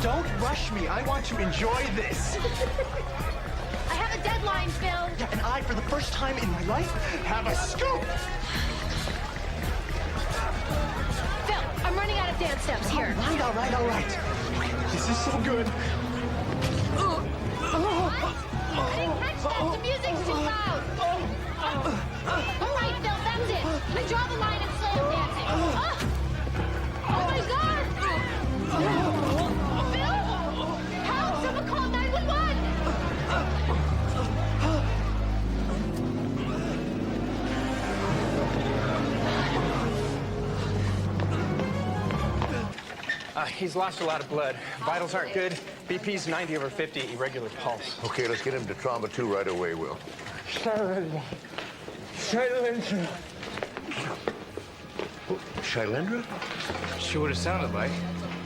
Don't rush me. I want to enjoy this. I have a deadline, Phil. Yeah, and I, for the first time in my life, have a scoop. Phil, I'm running out of dance steps here. All right. This is so good. I didn't catch that. The music's too loud. All right, Phil, that's it. I draw the line at slam dancing. Oh my God! Phil? Help! Someone call 911! He's lost a lot of blood. Vitals aren't good. BP's 90/50, irregular pulse. Okay, let's get him to trauma 2 right away, Will. Shailendra. Shailendra? Sure what it sounded like.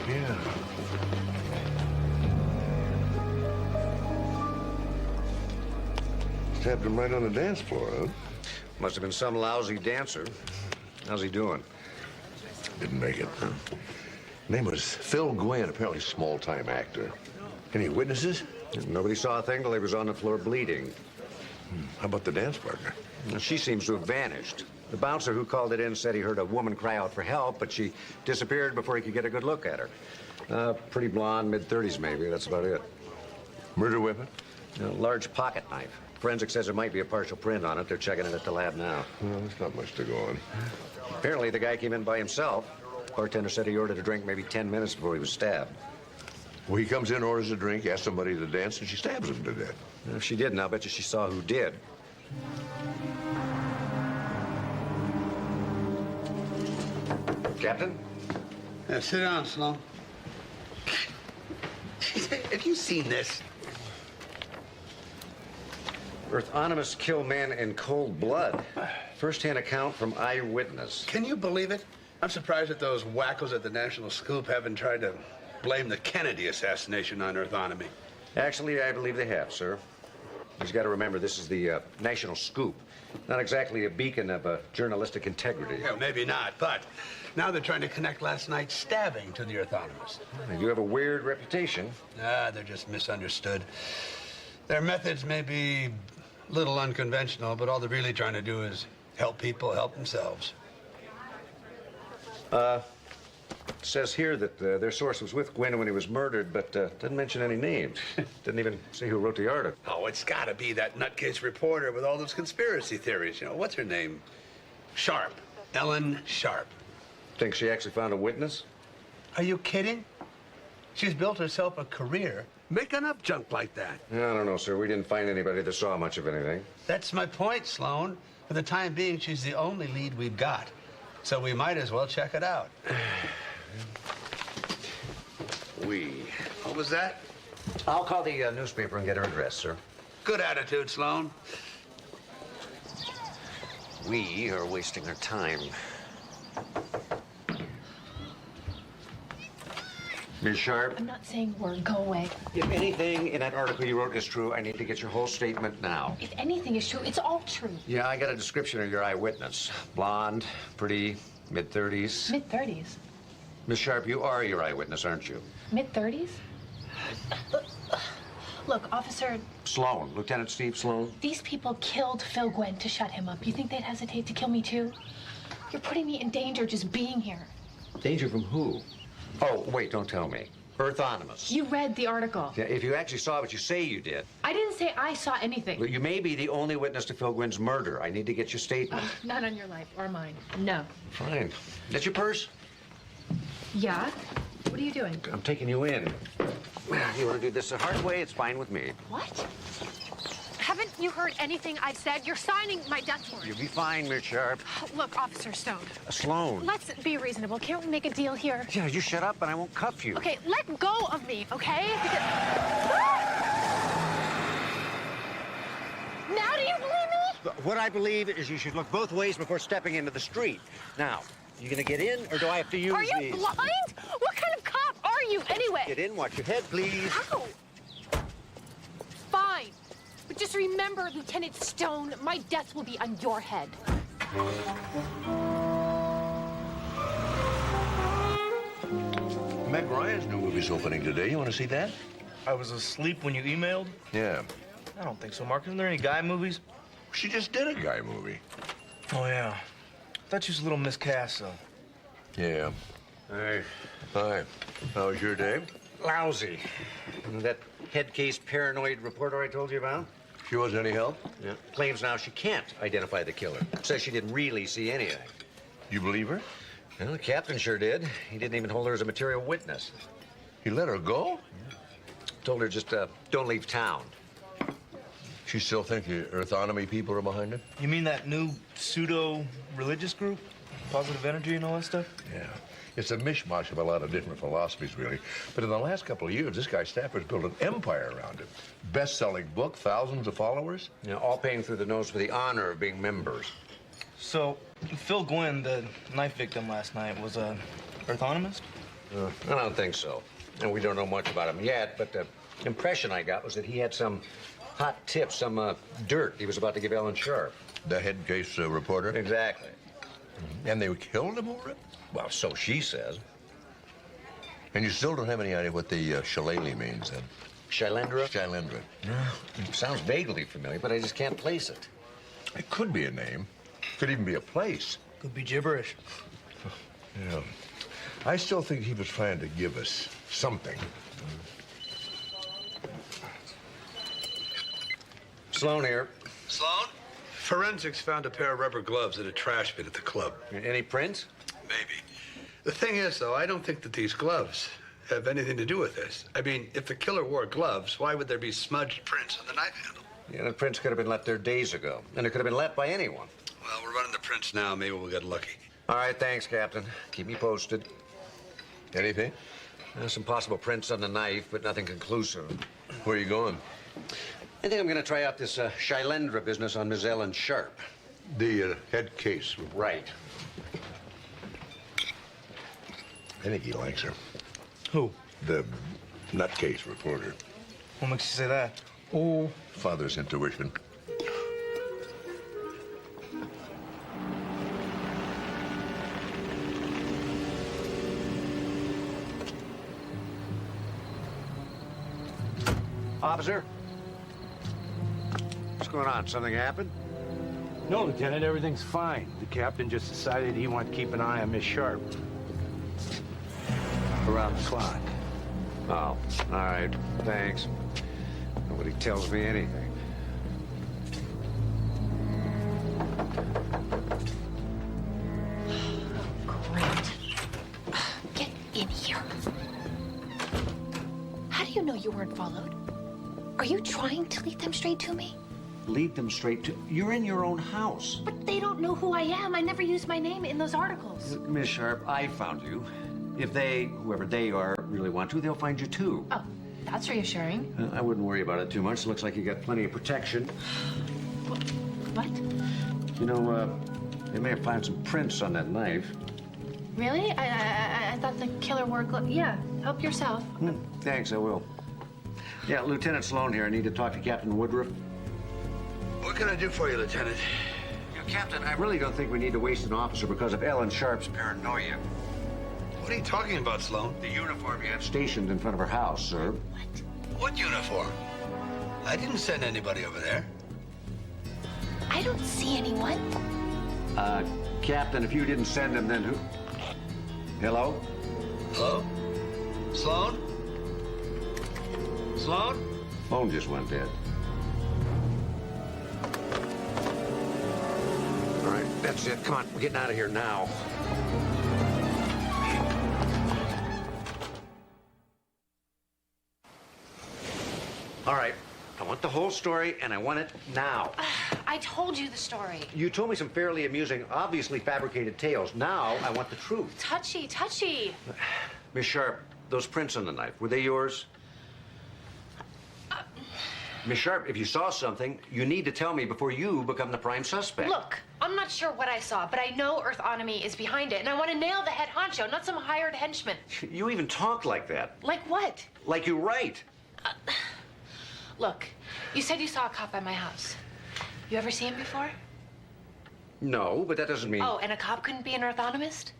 Yeah. Stabbed him right on the dance floor, huh? Must have been some lousy dancer. How's he doing? Didn't make it. Name was Phil Gwynn, apparently small-time actor. Any witnesses? Nobody saw a thing till he was on the floor bleeding. How about the dance partner? She seems to have vanished. The bouncer who called it in said he heard a woman cry out for help, but she disappeared before he could get a good look at her. Pretty blonde, mid-30s maybe, that's about it. Murder weapon? A large pocket knife. Forensic says there might be a partial print on it. They're checking it at the lab now. Well, there's not much to go on. Apparently the guy came in by himself. Bartender said he ordered a drink maybe 10 minutes before he was stabbed. Well, he comes in, orders a drink, asks somebody to dance, and she stabs him to death. If she didn't, I'll bet you she saw who did. Captain? Yeah, sit down, Sloan. Have you seen this? Earthonymous kill men in cold blood. First-hand account from eyewitness. Can you believe it? I'm surprised that those wackos at the National Scoop haven't tried to blame the Kennedy assassination on Earthonomy. Actually, I believe they have, sir. You've got to remember, this is the National Scoop. Not exactly a beacon of journalistic integrity. Yeah, maybe not, but now they're trying to connect last night's stabbing to the Earthonymous. They do have a weird reputation. They're just misunderstood. Their methods may be a little unconventional, but all they're really trying to do is help people help themselves. It says here that their source was with Gwynn when he was murdered, but didn't mention any names. Didn't even say who wrote the article. Oh, it's got to be that nutcase reporter with all those conspiracy theories. You know, what's her name? Sharp. Ellen Sharp. Think she actually found a witness? Are you kidding? She's built herself a career making up junk like that. I don't know, sir. We didn't find anybody that saw much of anything. That's my point, Sloan. For the time being, she's the only lead we've got. So we might as well check it out. What was that? I'll call the newspaper and get her address, sir. Good attitude, Sloan. We are wasting our time. Ms. Sharp? I'm not saying a word. Go away. If anything in that article you wrote is true, I need to get your whole statement now. If anything is true, it's all true. Yeah, I got a description of your eyewitness. Blonde, pretty, mid-30s. Mid-30s. Miss Sharp, you are your eyewitness, aren't you? Mid-30s? Look, Officer, Sloan, Lieutenant Steve Sloan. these people killed Phil Gwynn to shut him up. You think they'd hesitate to kill me, too? You're putting me in danger just being here. Danger from who? Oh, wait, don't tell me. Earthonymous. You read the article. Yeah, if you actually saw what you say you did. I didn't say I saw anything. Well, you may be the only witness to Phil Gwynn's murder. I need to get your statement. Not on your life or mine. No. Fine. That's your purse? Yeah? What are you doing? I'm taking you in. You want to do this the hard way? It's fine with me. What? Haven't you heard anything I've said? You're signing my death warrant. You'll be fine, Miss Sharp. Look, Officer Stone. Sloan. Let's be reasonable. Can't we make a deal here? Yeah, you shut up and I won't cuff you. Okay, let go of me, okay? Now do you believe me? What I believe is you should look both ways before stepping into the street. Now, you gonna get in or do I have to use Are you these? blind? What kind of cop are you anyway? Get in, watch your head, please. Ow! Fine. But just remember, Lieutenant Stone, my death will be on your head. Meg Ryan's new movie's opening today. You want to see that? I was asleep when you emailed? Yeah. I don't think so, Mark. Isn't there any guy movies? She just did a guy movie. Oh, yeah. I thought she was a little miscast, though. Yeah. Hey, Hi. How was your day? lousy. That head case paranoid reporter I told you about? She wasn't any help? Yeah. Claims now she can't identify the killer. Says she didn't really see anything. You believe her? Well, the captain sure did. He didn't even hold her as a material witness. He let her go? Told her just don't leave town. She still think the Earthonomy people are behind it? You mean that new pseudo-religious group? Positive energy and all that stuff? Yeah. It's a mishmash of a lot of different philosophies, really. But in the last couple of years, this guy Stafford's built an empire around it. Best-selling book, thousands of followers. You know, all paying through the nose for the honor of being members. So, Phil Gwynn, the knife victim last night, was a Earthonomist? I don't think so. And we don't know much about him yet, but the impression I got was that he had some hot tips, some dirt he was about to give Ellen Sharp. The head case reporter. Exactly. And they killed him over it? Well, so she says. And you still don't have any idea what the shillelagh means, then? Shailendra? Shailendra. No. Sounds vaguely familiar, but I just can't place it. It could be a name. Could even be a place. Could be gibberish. Yeah. I still think he was trying to give us something. Sloan here. Sloan? Forensics found a pair of rubber gloves in a trash bin at the club. Any prints? Maybe. The thing is, though, I don't think that these gloves have anything to do with this. I mean, if the killer wore gloves, why would there be smudged prints on the knife handle? Yeah, the prints could have been left there days ago, and it could have been left by anyone. Well, we're running the prints now. Maybe we'll get lucky. All right, thanks, Captain. Keep me posted. Anything? There's some possible prints on the knife, but nothing conclusive. Where are you going? I think I'm going to try out this Shailendra business on Miss Ellen Sharp. The head case. Right. I think he likes her. Who? The nutcase reporter. What makes you say that? Oh, father's intuition. Officer? What's going on? Something happened? No, Lieutenant, everything's fine. The captain just decided he wanted to keep an eye on Miss Sharp. Around the clock. Oh, all right. Thanks. Nobody tells me anything. Great. Get in here. How do you know you weren't followed? Are you trying to lead them straight to me? Lead them straight to... You're in your own house. But they don't know who I am. I never used my name in those articles. Miss Sharp, I found you. If they, whoever they are, really want to, they'll find you too. Oh, that's reassuring. I wouldn't worry about it too much. Looks like you got plenty of protection. What? You know, they may have found some prints on that knife. Really? I thought the killer wore gloves. Yeah, help yourself. Thanks, I will. Yeah, Lieutenant Sloan here. I need to talk to Captain Woodruff. What can I do for you, Lieutenant? You know, Captain, I really don't think we need to waste an officer because of Ellen Sharp's paranoia. What are you talking about, Sloan? The uniform you have stationed in front of her house, sir. What uniform? I didn't send anybody over there. I don't see anyone. Captain, if you didn't send him, then who? Hello? Hello? Sloan? Sloan? Phone just went dead. All right, that's it. Come on, we're getting out of here now. All right, I want the whole story, and I want it now. I told you the story. You told me some fairly amusing, obviously fabricated tales. Now I want the truth. Touchy, touchy. Miss Sharp, those prints on the knife, were they yours? Miss Sharp, if you saw something, you need to tell me before you become the prime suspect. Look, I'm not sure what I saw, but I know Earthonomy is behind it, and I want to nail the head honcho, not some hired henchman. You even talk like that. Like what? Like you write. Look, you said you saw a cop by my house. You ever see him before? No, but that doesn't mean... Oh, and a cop couldn't be an Earthonomist?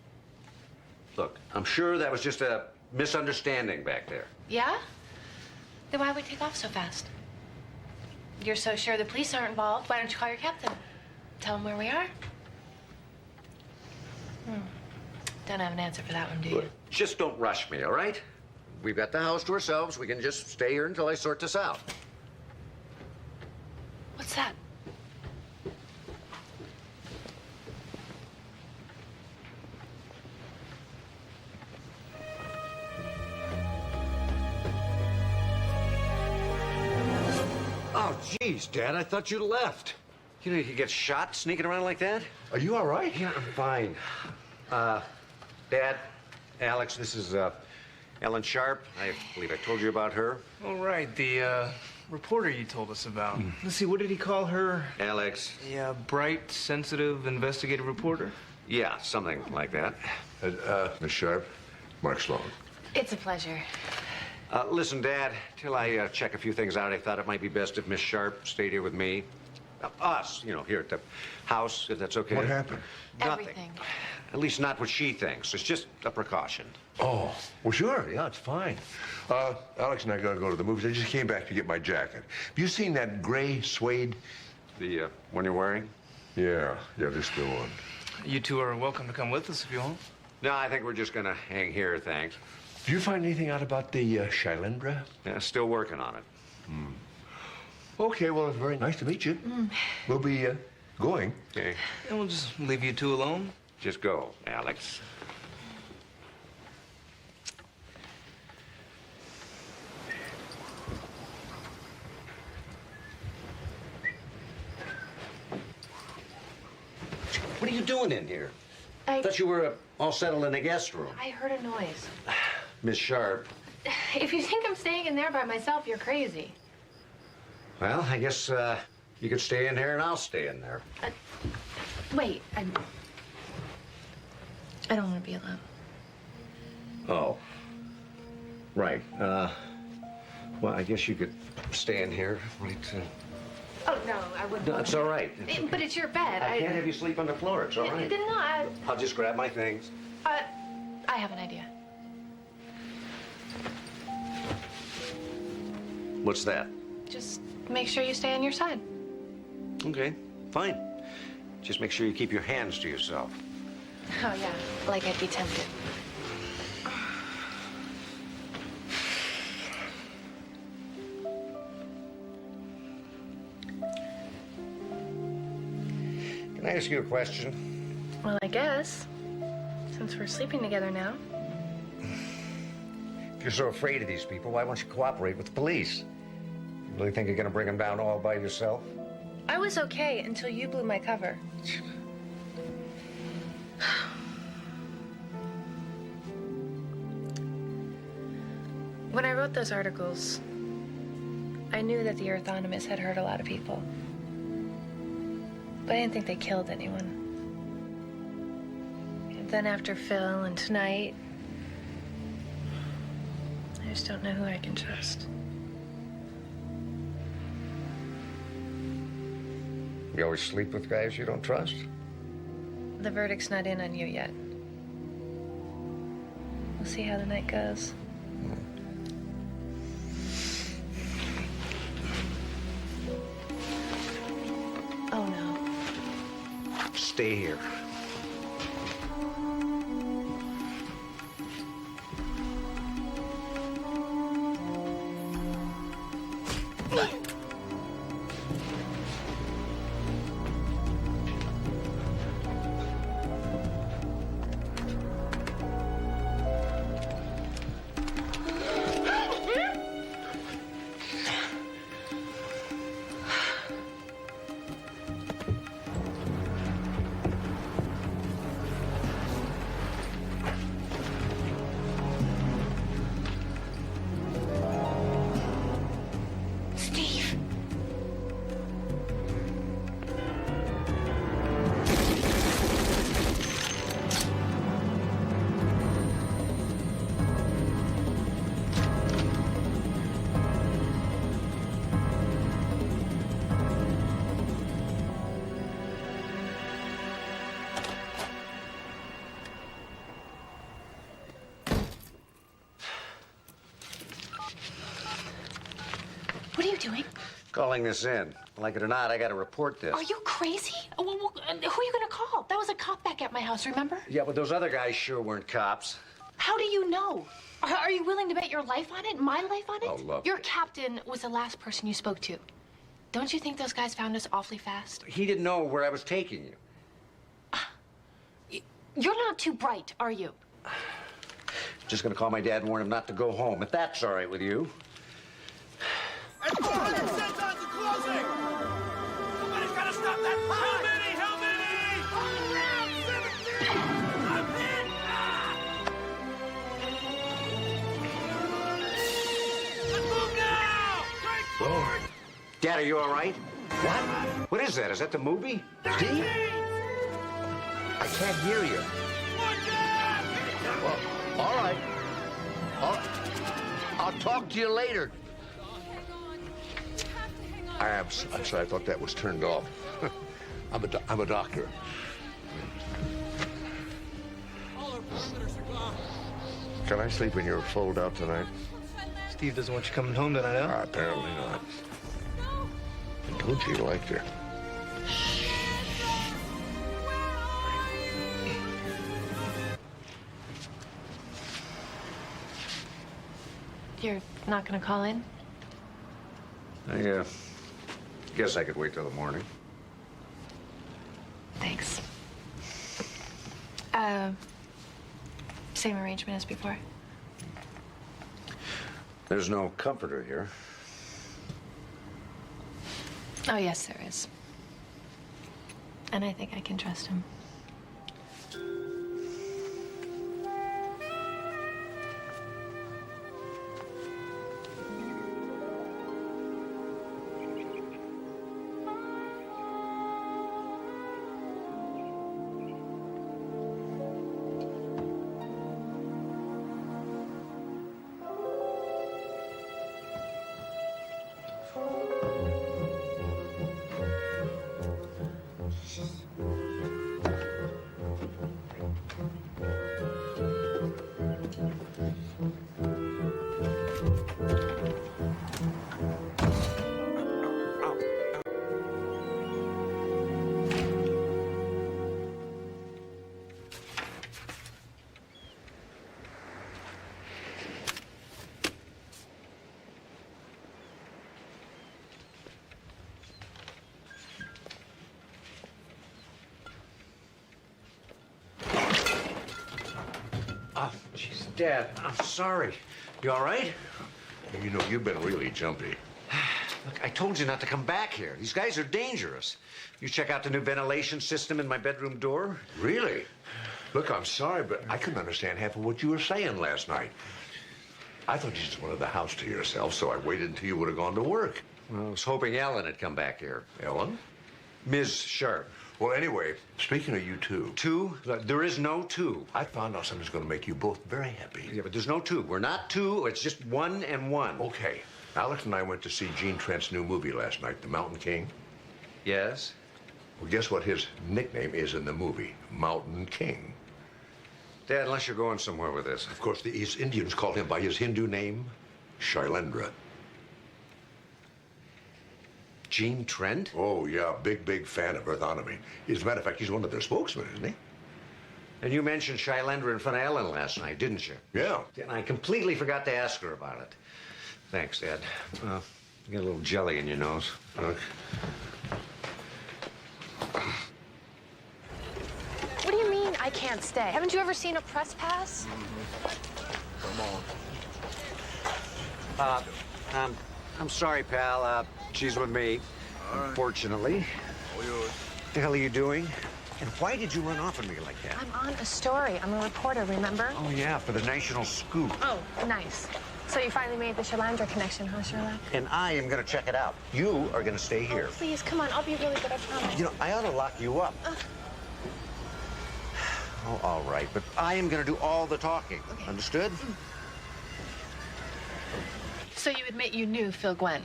Look, I'm sure that was just a misunderstanding back there. Yeah? Then why would we take off so fast? You're so sure the police aren't involved. Why don't you call your captain? Tell him where we are? Don't have an answer for that one, do you? Just don't rush me, all right? We've got the house to ourselves. We can just stay here until I sort this out. What's that? Oh, geez, Dad, I thought you'd left. You know you could get shot sneaking around like that? Are you all right? Yeah, I'm fine. Dad, Alex, this is, Ellen Sharp. I believe I told you about her. All right, the reporter you told us about. Let's see, what did he call her? Alex. Yeah, bright, sensitive, investigative reporter? Yeah, something like that. Miss Sharp, Mark Sloan. It's a pleasure. Listen, Dad, till I check a few things out, I thought it might be best if Miss Sharp stayed here with me. Us, you know, here at the house, if that's okay. What happened? Nothing. Everything. At least not what she thinks. It's just a precaution. Oh, well, sure. Yeah, it's fine. Alex and I gotta go to the movies. I just came back to get my jacket. Have you seen that gray suede? The one you're wearing? Yeah, this the one. You two are welcome to come with us if you want. No, I think we're just gonna hang here, thanks. Did you find anything out about the Shailendra? Yeah, still working on it. Okay, well, it's very nice to meet you. We'll be going. Okay, And we'll just leave you two alone. just go, Alex. What are you doing in here? I thought you were all settled in the guest room. I heard a noise. Miss Sharp. If you think I'm staying in there by myself, you're crazy. Well, I guess you could stay in here and I'll stay in there. Wait, I don't want to be alone. Oh. Right. Well, I guess you could stay in here. Right. Oh, no, I wouldn't. No, it's all right. But it's your bed. I can't have you sleep on the floor. It's all right. No, I'll just grab my things. I have an idea. What's that? Just make sure you stay on your side. Okay, fine. Just make sure you keep your hands to yourself. Oh, yeah, like I'd be tempted. Can I ask you a question? Well, I guess, since we're sleeping together now. If you're so afraid of these people, why won't you cooperate with the police? You really think you're gonna bring them down all by yourself? I was okay until you blew my cover. When I wrote those articles, I knew that the Earthonymous had hurt a lot of people. But I didn't think they killed anyone. And then after Phil and tonight, I just don't know who I can trust. You always sleep with guys you don't trust? The verdict's not in on you yet. We'll see how the night goes. Oh, no. Stay here. doing? Calling this in. Like it or not, I got to report this. Are you crazy? Who are you going to call? That was a cop back at my house, remember? Yeah, but those other guys sure weren't cops. How do you know? Are you willing to bet your life on it? My life on it? Oh, look. Your captain was the last person you spoke to. Don't you think those guys found us awfully fast? He didn't know where I was taking you. You're not too bright, are you? Just gonna call my dad and warn him not to go home, if that's all right with you. It's 400 cents on the closing! Somebody's gotta stop that! How many? How many? All around 17! I'm in! Let's move now! Straight forward! Dad, are you all right? What? What is that? Is that the movie? Steve? I can't hear you. Well, all right. I'll talk to you later. I'm sorry, I thought that was turned off. I'm a doctor. Can I sleep in your fold-out tonight? Steve doesn't want you coming home tonight, huh? Apparently not. I told you you liked her. You're not going to call in? I guess I could wait till the morning. Thanks. Same arrangement as before. There's no comforter here. Oh, yes, there is. And I think I can trust him. Oh, jeez, Dad, I'm sorry. You all right? You know, you've been really jumpy. Look, I told you not to come back here. These guys are dangerous. You check out the new ventilation system in my bedroom door? Really? Look, I'm sorry, but I couldn't understand half of what you were saying last night. I thought you just wanted the house to yourself, so I waited until you would have gone to work. Well, I was hoping Ellen had come back here. Ellen? Ms. Sharp. Well, anyway, speaking of you two. Two? There is no two. I found out something's going to make you both very happy. Yeah, but there's no two. We're not two. It's just one and one. Okay. Alex and I went to see Gene Trent's new movie last night, The Mountain King. Yes? Well, guess what his nickname is in the movie? Mountain King. Dad, unless you're going somewhere with this. Of course, the East Indians called him by his Hindu name, Shailendra. Gene Trent? Oh, yeah, big fan of Earthonomy. As a matter of fact, he's one of their spokesmen, isn't he? And you mentioned Shailendra in front of Ellen last night, didn't you? Yeah. And I completely forgot to ask her about it. Thanks, Dad. You got a little jelly in your nose. What do you mean I can't stay? Haven't you ever seen a press pass? I'm sorry, pal. She's with me, unfortunately. What the hell are you doing? And why did you run off on me like that? I'm on a story. I'm a reporter, remember? Oh, yeah, for the National Scoop. Oh, nice. So you finally made the Shalandra connection, huh, Sherlock? And I am going to check it out. You are going to stay here. Oh, please, come on. I'll be really good, I promise. You know, I ought to lock you up. Oh, all right, but I am going to do all the talking. Okay. Understood? So you admit you knew Phil Gwen?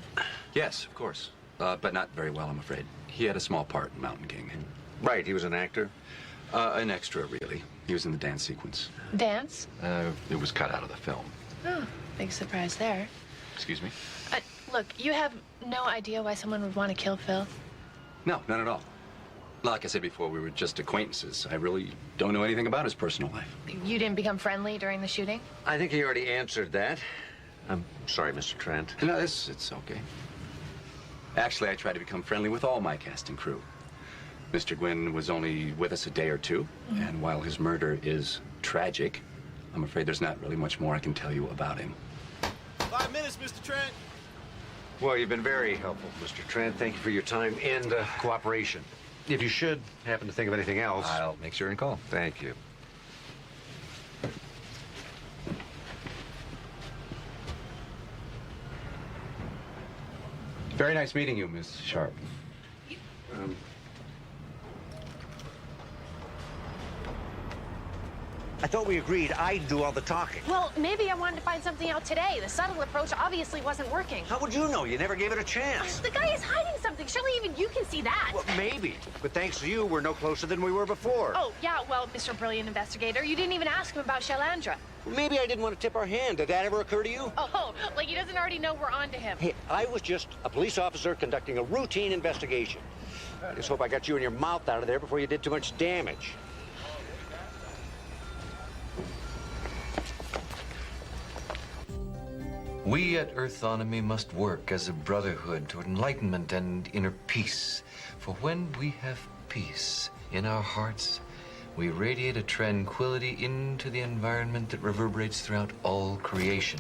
Yes, of course. But not very well, I'm afraid. He had a small part in Mountain King. Right, he was an actor? An extra, really. He was in the dance sequence. Dance? It was cut out of the film. Oh, big surprise there. Excuse me? Look, you have no idea why someone would want to kill Phil. No, not at all. Like I said before, we were just acquaintances. I really don't know anything about his personal life. You didn't become friendly during the shooting? I think he already answered that. I'm sorry, Mr. Trent. No, it's okay. Actually, I tried to become friendly with all my cast and crew. Mr. Gwynn was only with us a day or two, and while his murder is tragic, I'm afraid there's not really much more I can tell you about him. 5 minutes, Mr. Trent. Well, you've been very helpful, Mr. Trent. Thank you for your time and cooperation. If you should happen to think of anything else, I'll make sure and call. thank you. Very nice meeting you, Miss Sharp. I thought we agreed I'd do all the talking. Well, maybe I wanted to find something out today. The subtle approach obviously wasn't working. How would you know? You never gave it a chance. The guy is hiding something. Surely even you can see that. Well, maybe. But thanks to you, we're no closer than we were before. Oh, yeah, well, Mr. Brilliant Investigator, you didn't even ask him about Shalandra. Maybe I didn't want to tip our hand. Did that ever occur to you? Oh, like he doesn't already know we're on to him. Hey, I was just a police officer conducting a routine investigation. I just hope I got you and your mouth out of there before you did too much damage. We at Earthonomy must work as a brotherhood toward enlightenment and inner peace. For when we have peace in our hearts, we radiate a tranquility into the environment that reverberates throughout all creation.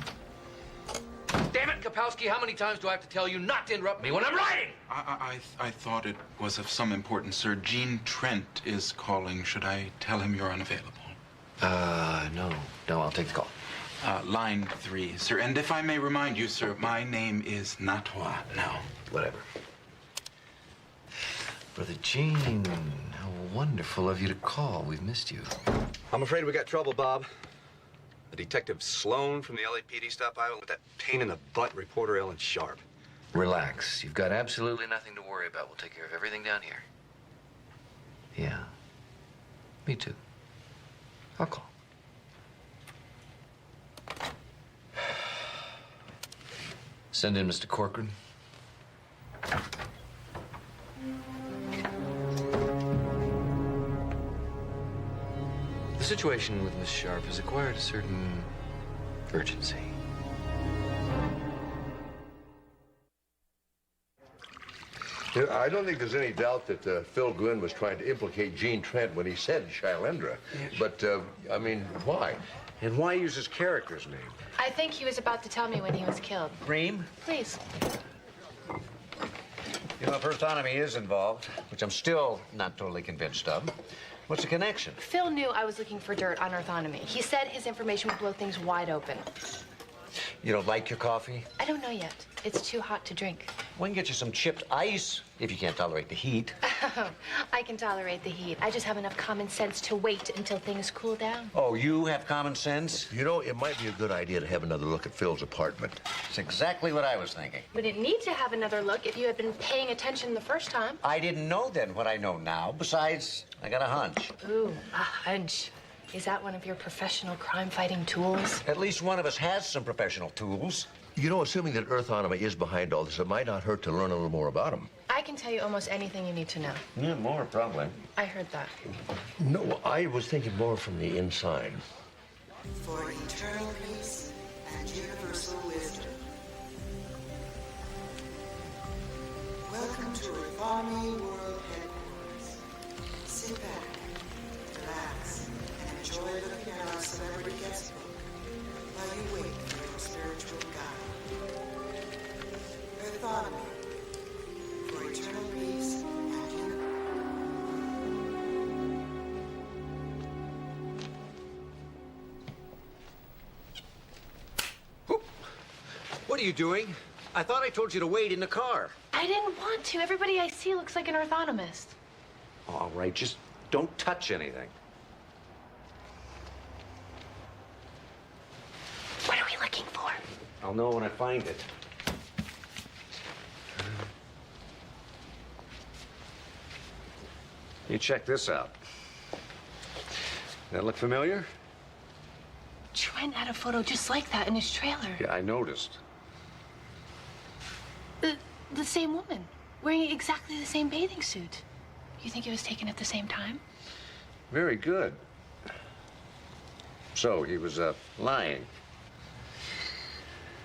Damn it, Kapowski, how many times do I have to tell you not to interrupt me when I'm writing? I thought it was of some importance, sir. Gene Trent is calling. Should I tell him you're unavailable? No, I'll take the call. Line 3, sir. And if I may remind you, sir, my name is Natwa now. Whatever. Brother Gene, how wonderful of you to call. We've missed you. I'm afraid we got trouble, Bob. The detective Sloan from the LAPD stopped by with that pain-in-the-butt reporter Ellen Sharp. Relax. You've got absolutely nothing to worry about. We'll take care of everything down here. Yeah. Me too. I'll call. Send in Mr. Corcoran. The situation with Miss Sharp has acquired a certain urgency. You know, I don't think there's any doubt that Phil Gwynn was trying to implicate Gene Trent when he said Shailendra. But, I mean, why? And why use his character's name? I think he was about to tell me when he was killed. Ream? Please. You know, if Earthonomy is involved, which I'm still not totally convinced of, what's the connection? Phil knew I was looking for dirt on Earthonomy. He said his information would blow things wide open. You don't like your coffee? I don't know yet. It's too hot to drink. We can get you some chipped ice if you can't tolerate the heat. I can tolerate the heat. I just have enough common sense to wait until things cool down. Oh, you have common sense? You know, it might be a good idea to have another look at Phil's apartment. It's exactly what I was thinking. We didn't need to have another look if you had been paying attention the first time. I didn't know then what I know now. Besides, I got a hunch. Ooh, a hunch. Is that one of your professional crime-fighting tools? At least one of us has some professional tools. You know, assuming that Earthonomy is behind all this, it might not hurt to learn a little more about him. I can tell you almost anything you need to know. Yeah, more, probably. I heard that. No, I was thinking more from the inside. For eternal peace and universal wisdom. Welcome to Earthonomy World Headquarters. Sit back, relax, and enjoy looking at our celebrity guest book while you wait for your spiritual guide. Earthonomy. For eternal peace and universal. What are you doing? I thought I told you to wait in the car. I didn't want to. Everybody I see looks like an orthonomist. All right, just don't touch anything. What are we looking for? I'll know when I find it. You check this out. That look familiar? Trent had a photo just like that in his trailer. Yeah, I noticed. The same woman, wearing exactly the same bathing suit. You think it was taken at the same time? Very good. So he was lying.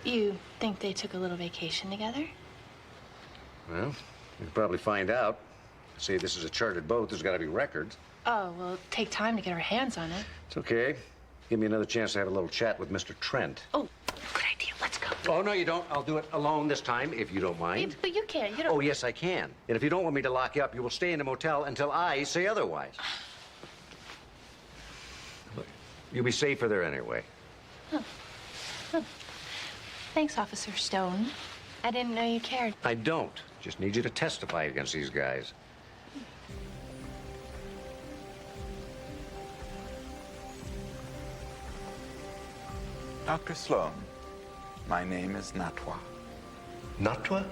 You think they took a little vacation together? Well, you'll probably find out. See, this is a chartered boat. There's got to be records. Oh, well, it'll take time to get our hands on it. It's okay. Give me another chance to have a little chat with Mr. Trent. Oh, good idea. Let's go. Oh, no, you don't. I'll do it alone this time, if you don't mind. But you can't. You don't. Oh, yes, I can. And if you don't want me to lock you up, you will stay in the motel until I say otherwise. Look, you'll be safer there anyway. Thanks, Officer Stone. I didn't know you cared. I don't. Just need you to testify against these guys. Dr. Sloan, my name is Natwa. Natwa?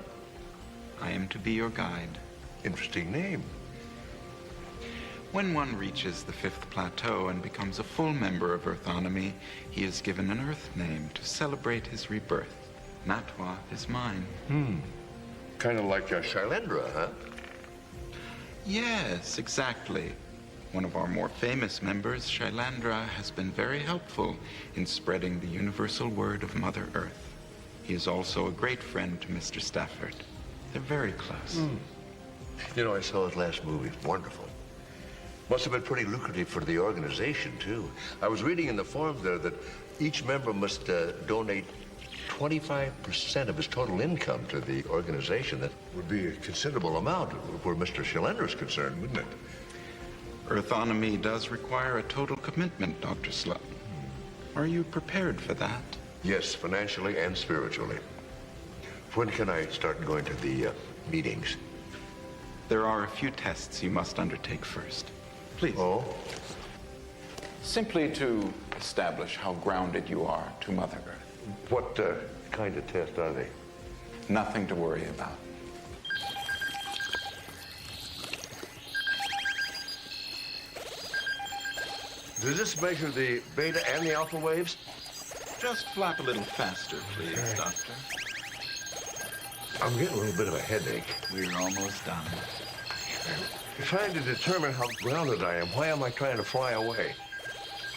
I am to be your guide. Interesting name. When one reaches the 5th plateau and becomes a full member of Earthonomy, he is given an Earth name to celebrate his rebirth. Natwa is mine. Kind of like Shailendra, huh? Yes, exactly. One of our more famous members, Shailandra, has been very helpful in spreading the universal word of Mother Earth. He is also a great friend to Mr. Stafford. They're very close. You know, I saw his last movie. Wonderful. Must have been pretty lucrative for the organization, too. I was reading in the form there that each member must donate 25% of his total income to the organization. That would be a considerable amount where Mr. Shailendra is concerned, wouldn't it? Earthonomy does require a total commitment, Dr. Sloan. Are you prepared for that? Yes, financially and spiritually. When can I start going to the meetings? There are a few tests you must undertake first. Please. Oh? Simply to establish how grounded you are to Mother Earth. What kind of test are they? Nothing to worry about. Does this measure the beta and the alpha waves? Just flap a little faster, please, Doctor. I'm getting a little bit of a headache. We're almost done. Trying to determine how grounded I am. Why am I trying to fly away?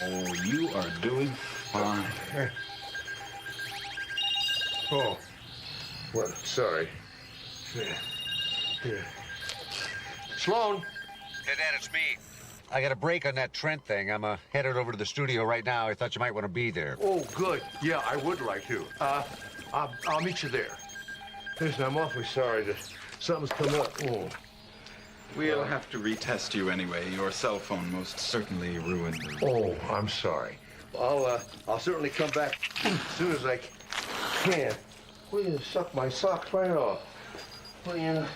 Oh, you are doing fine. Oh. Well, sorry. Sloan. Hey, Dad, it's me. I got a break on that Trent thing. I'm headed over to the studio right now. I thought you might want to be there. Oh, good. Yeah, I would like to. I'll meet you there. Listen, I'm awfully sorry that something's come up. Oh. We'll have to retest you anyway. Your cell phone most certainly ruined the... Oh, I'm sorry. I'll certainly come back as soon as I can. Well, you suck my socks right off. Well, you know.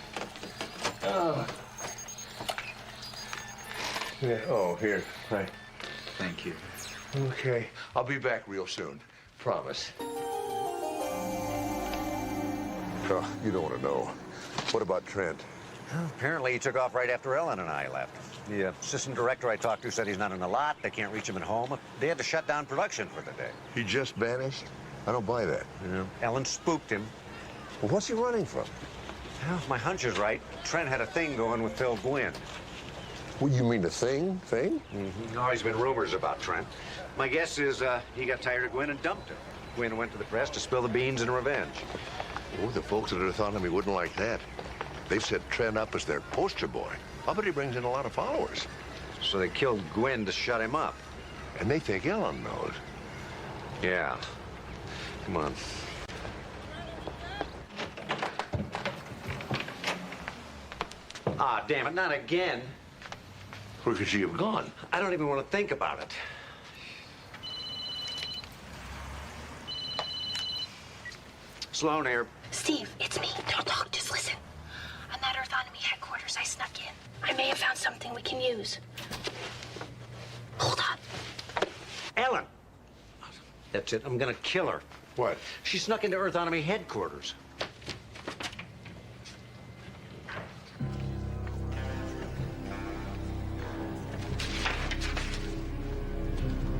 Yeah. Oh, here. Right. Thank you. Okay. I'll be back real soon. Promise. Oh, you don't want to know. What about Trent? Apparently, he took off right after Ellen and I left. The assistant director I talked to said he's not in the lot. They can't reach him at home. They had to shut down production for the day. He just vanished? I don't buy that. Yeah. Ellen spooked him. Well, what's he running from? Well, my hunch is right. Trent had a thing going with Phil Gwynn. What, you mean the thing? Mm-hmm. Always been rumors about Trent. My guess is he got tired of Gwynn and dumped her. Gwynn went to the press to spill the beans in revenge. Oh, the folks at Earthonomy wouldn't like that. They've set Trent up as their poster boy. I bet he brings in a lot of followers. So they killed Gwynn to shut him up. And they think Ellen knows. Yeah. Come on. Ah, damn it, not again. Where could she have gone? I don't even want to think about it. Sloan here. Steve, it's me. Don't talk, just listen. I'm at Earthonomy headquarters. I snuck in. I may have found something we can use. Hold on. Ellen! That's it. I'm gonna kill her. What? She snuck into Earthonomy headquarters.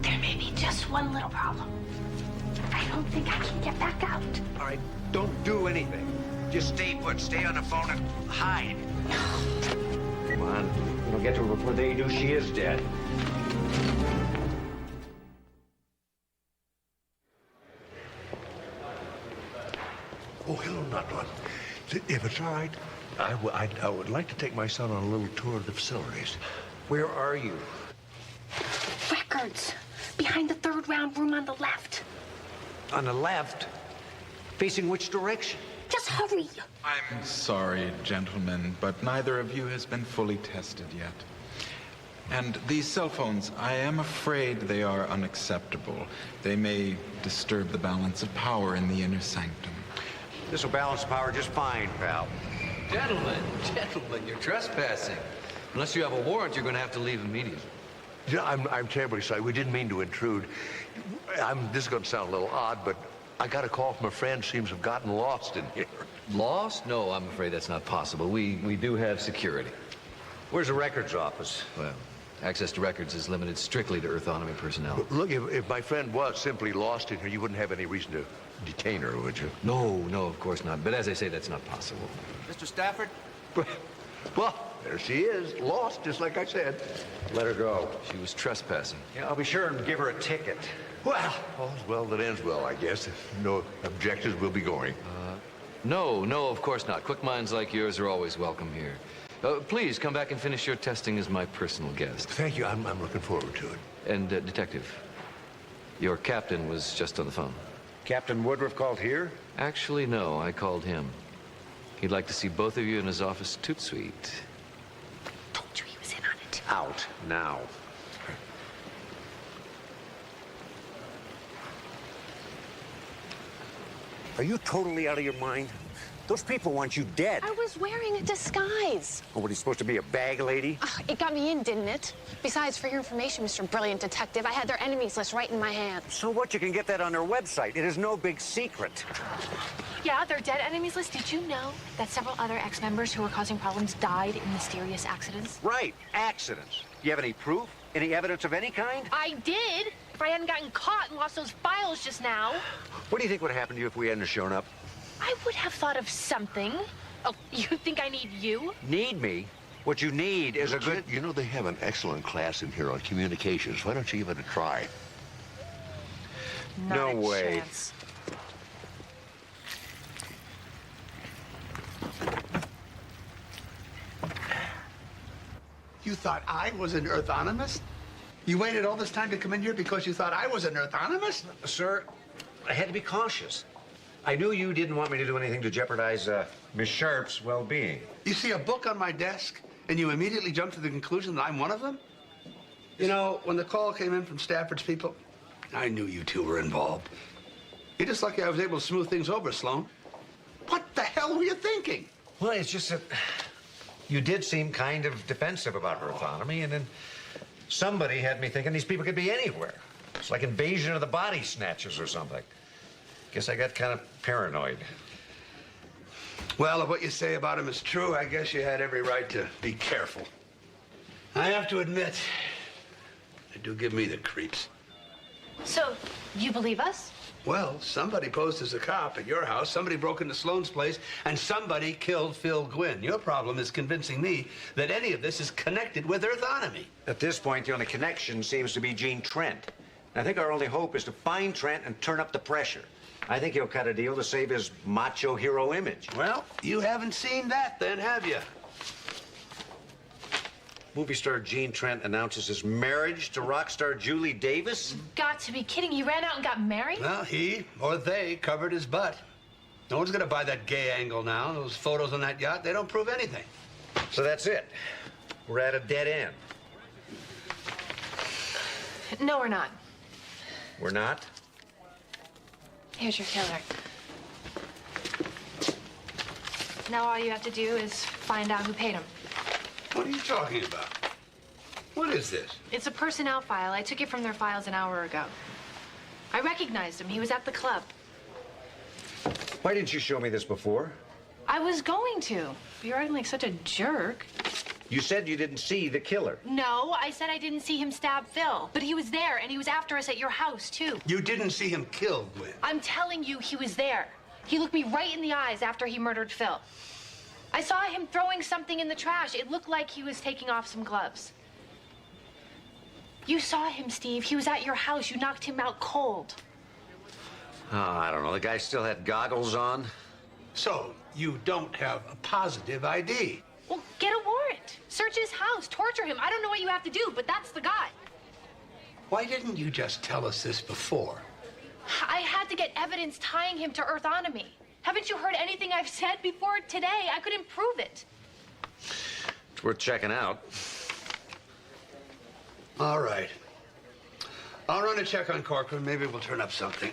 There may be just one little problem. I don't think I can get back out. All right, don't do anything. Just stay put. Stay on the phone and hide. Come on. We don't get to her before they do. She is dead. Oh, hello, Nutron. If it's all right, I would like to take my son on a little tour of the facilities. Where are you? Records. Behind the third round room on the left. On the left? Facing which direction? Just hurry. I'm sorry, gentlemen, but neither of you has been fully tested yet. And these cell phones, I am afraid they are unacceptable. They may disturb the balance of power in the inner sanctum. This will balance power just fine, pal. Gentlemen, you're trespassing. Unless you have a warrant, you're going to have to leave immediately. Yeah, I'm terribly sorry. We didn't mean to intrude. This is going to sound a little odd, but I got a call from a friend. Seems to have gotten lost in here. Lost? No, I'm afraid that's not possible. We do have security. Where's the records office? Well, access to records is limited strictly to Earthonomy personnel. Look, if my friend was simply lost in here, you wouldn't have any reason to detain her, would you? No, of course not. But as I say, that's not possible. Mr. Stafford? Well, there she is, lost, just like I said. Let her go. She was trespassing. Yeah, I'll be sure and give her a ticket. Well, all's well that ends well, I guess. If no objections, we'll be going. No, of course not. Quick minds like yours are always welcome here. Please come back and finish your testing as my personal guest. Thank you. I'm looking forward to it. And, Detective, your captain was just on the phone. Captain Woodruff called here? Actually, no. I called him. He'd like to see both of you in his office toot suite. Told you he was in on it. Out now. Are you totally out of your mind? Those people want you dead. I was wearing a disguise. Oh, what, are you supposed to be, a bag lady? It got me in, didn't it? Besides, for your information, Mr. Brilliant Detective, I had their enemies list right in my hand. So what? You can get that on their website. It is no big secret. Yeah, their dead enemies list. Did you know that several other ex-members who were causing problems died in mysterious accidents? Right, accidents. You have any proof? Any evidence of any kind? I did. If I hadn't gotten caught and lost those files just now. What do you think would happen to you if we hadn't shown up? I would have thought of something. Oh, you think I need you? Need me? What you need is a good... You know, they have an excellent class in here on communications. Why don't you give it a try? Not no a way. Chance. You thought I was an Earthonomist? You waited all this time to come in here because you thought I was an Earthonomist? Sir, I had to be cautious. I knew you didn't want me to do anything to jeopardize Miss Sharp's well-being. You see a book on my desk, and you immediately jump to the conclusion that I'm one of them? You know, when the call came in from Stafford's people, I knew you two were involved. You're just lucky I was able to smooth things over, Sloan. What the hell were you thinking? Well, it's just that you did seem kind of defensive about Earthonomy, and then somebody had me thinking these people could be anywhere. It's like Invasion of the Body Snatchers or something. Guess I got kind of paranoid. Well, if what you say about him is true, I guess you had every right to be careful. I have to admit, they do give me the creeps. So, you believe us? Well, somebody posed as a cop at your house, somebody broke into Sloan's place, and somebody killed Phil Gwynn. Your problem is convincing me that any of this is connected with Earthonomy. At this point, the only connection seems to be Gene Trent. I think our only hope is to find Trent and turn up the pressure. I think he'll cut a deal to save his macho hero image. Well, you haven't seen that then, have you? Movie star Gene Trent announces his marriage to rock star Julie Davis? Got to be kidding. He ran out and got married? Well, he or they covered his butt. No one's gonna buy that gay angle now. Those photos on that yacht, they don't prove anything. So that's it. We're at a dead end. No, we're not. We're not? Here's your killer. Now all you have to do is find out who paid him. What are you talking about? What is this? It's a personnel file. I took it from their files an hour ago. I recognized him. He was at the club. Why didn't you show me this before? I was going to. But you're acting like such a jerk. You said you didn't see the killer. No, I said I didn't see him stab Phil. But he was there, and he was after us at your house, too. You didn't see him kill Gwynn. I'm telling you, he was there. He looked me right in the eyes after he murdered Phil. I saw him throwing something in the trash. It looked like he was taking off some gloves. You saw him, Steve. He was at your house. You knocked him out cold. Oh, I don't know. The guy still had goggles on. So, you don't have a positive ID. Well, get a warrant. Search his house. Torture him. I don't know what you have to do, but that's the guy. Why didn't you just tell us this before? I had to get evidence tying him to Earthonomy. Haven't you heard anything I've said before today? I couldn't prove it. It's worth checking out. All right. I'll run a check on Corcoran. Maybe we'll turn up something.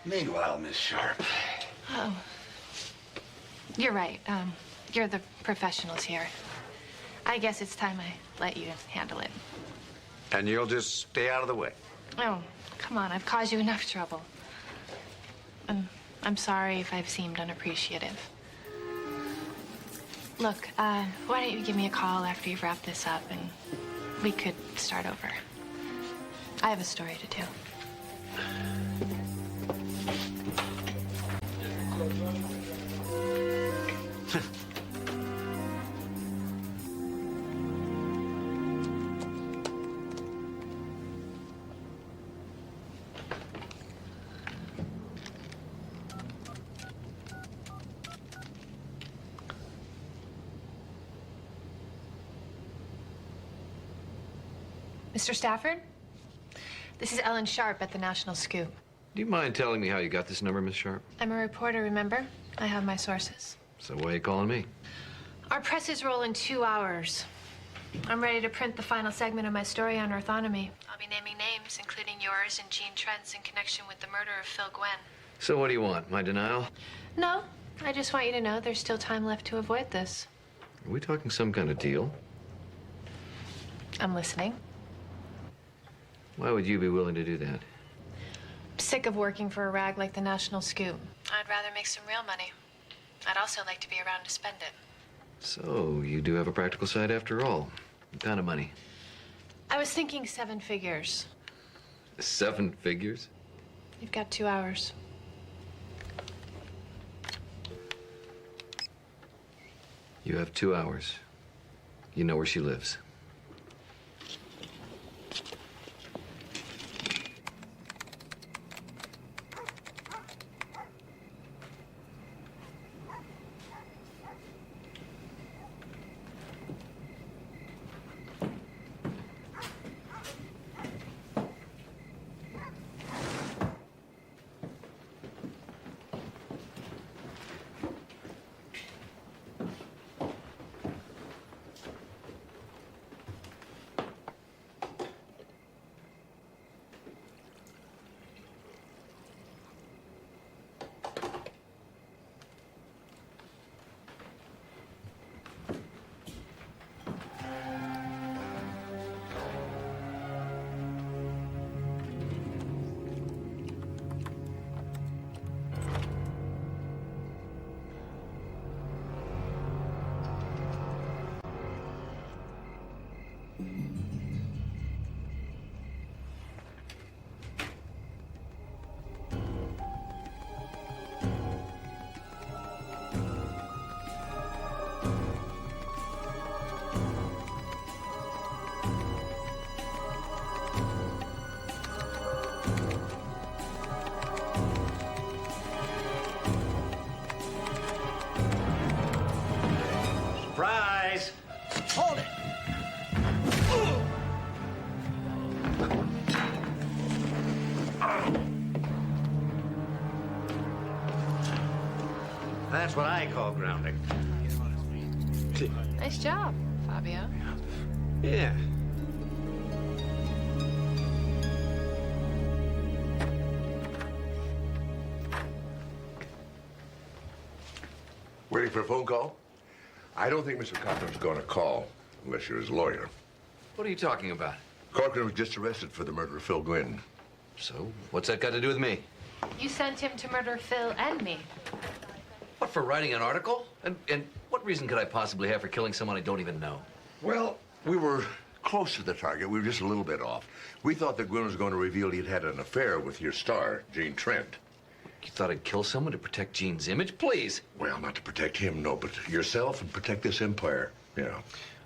Meanwhile, Miss Sharp. Oh. You're right. You're the professionals here. I guess it's time I let you handle it. And you'll just stay out of the way. Oh, come on. I've caused you enough trouble. I'm sorry if I've seemed unappreciative. Look, why don't you give me a call after you've wrapped this up and we could start over. I have a story to tell. Mr. Stafford? This is Ellen Sharp at the National Scoop. Do you mind telling me how you got this number, Miss Sharp? I'm a reporter, remember? I have my sources. So why are you calling me? Our presses roll in 2 hours. I'm ready to print the final segment of my story on Earthonomy. I'll be naming names, including yours and Jean Trent's in connection with the murder of Phil Gwen. So what do you want? My denial? No, I just want you to know there's still time left to avoid this. Are we talking some kind of deal? I'm listening. Why would you be willing to do that? I'm sick of working for a rag like the National Scoop. I'd rather make some real money. I'd also like to be around to spend it. So you do have a practical side after all. What kind of money? I was thinking 7 figures. 7 figures? You've got 2 hours. You have 2 hours. You know where she lives. Surprise! Hold it! That's what I call grounding. Nice job, Fabio. Yeah. Waiting for a phone call? I don't think Mr. Cochran's going to call unless you're his lawyer. What are you talking about? Corcoran was just arrested for the murder of Phil Gwynn. So, what's that got to do with me? You sent him to murder Phil and me. What, for writing an article? And what reason could I possibly have for killing someone I don't even know? Well, we were close to the target. We were just a little bit off. We thought that Gwynn was going to reveal he'd had an affair with your star, Jean Trent. You thought I'd kill someone to protect Gene's image? Please. Well, not to protect him, no, but yourself and protect this empire. Yeah.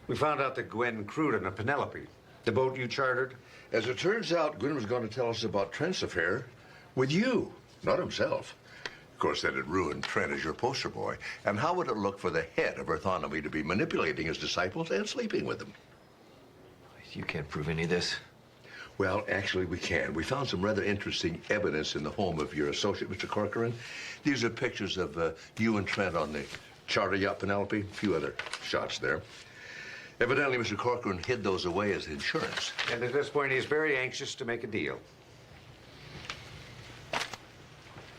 We found out that Gwen crewed on a Penelope, the boat you chartered. As it turns out, Gwen was going to tell us about Trent's affair with you, not himself. Of course, that'd ruin Trent as your poster boy. And how would it look for the head of Earthonomy to be manipulating his disciples and sleeping with them? You can't prove any of this. Well, actually, we can. We found some rather interesting evidence in the home of your associate, Mr. Corcoran. These are pictures of you and Trent on the charter yacht Penelope. A few other shots there. Evidently, Mr. Corcoran hid those away as insurance. And at this point, he's very anxious to make a deal.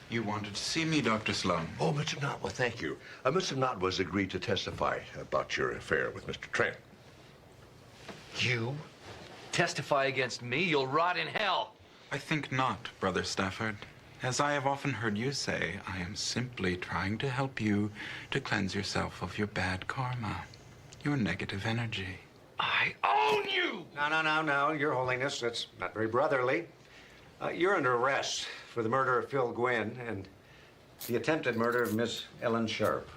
You wanted to see me, Dr. Sloan. Oh, Mr. Notwa, thank you. Mr. Notwa has agreed to testify about your affair with Mr. Trent. You testify against me, you'll rot in hell. I think not, Brother Stafford. As I have often heard you say, I am simply trying to help you to cleanse yourself of your bad karma, your negative energy. I own you! No, Your Holiness, that's not very brotherly. You're under arrest for the murder of Phil Gwynn and the attempted murder of Miss Ellen Sharp.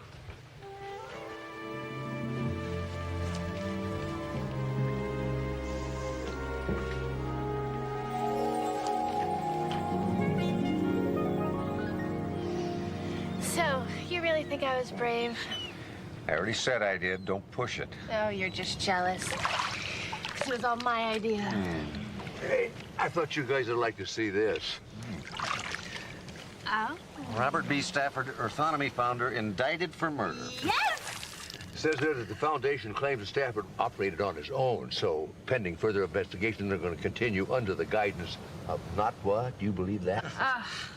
So, you really think I was brave? I already said I did. Don't push it. Oh, you're just jealous. 'Cause it was all my idea. Hey, I thought you guys would like to see this. Oh? Robert B. Stafford, Earthonomy founder, indicted for murder. Yes! It says there that the foundation claims that Stafford operated on his own, so pending further investigation, they're going to continue under the guidance of Notwa. Do you believe that?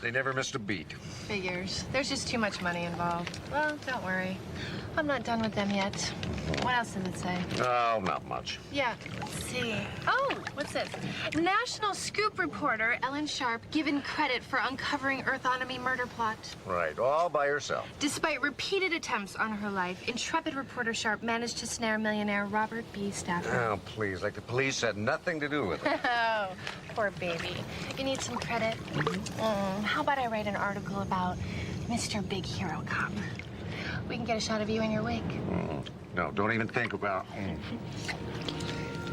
They never missed a beat. Figures. There's just too much money involved. Well, don't worry. I'm not done with them yet. What else does it say? Oh, not much. Yeah, let's see. Oh, what's this? National Scoop reporter Ellen Sharp given credit for uncovering Earthonomy murder plot. Right, all by herself. Despite repeated attempts on her life, intrepid reporter Sharp managed to snare millionaire Robert B. Stafford. Oh, please, like the police had nothing to do with it. Oh, poor baby. You need some credit? How about I write an article about Mr. Big Hero Cop? We can get a shot of you in your wig. No, don't even think about...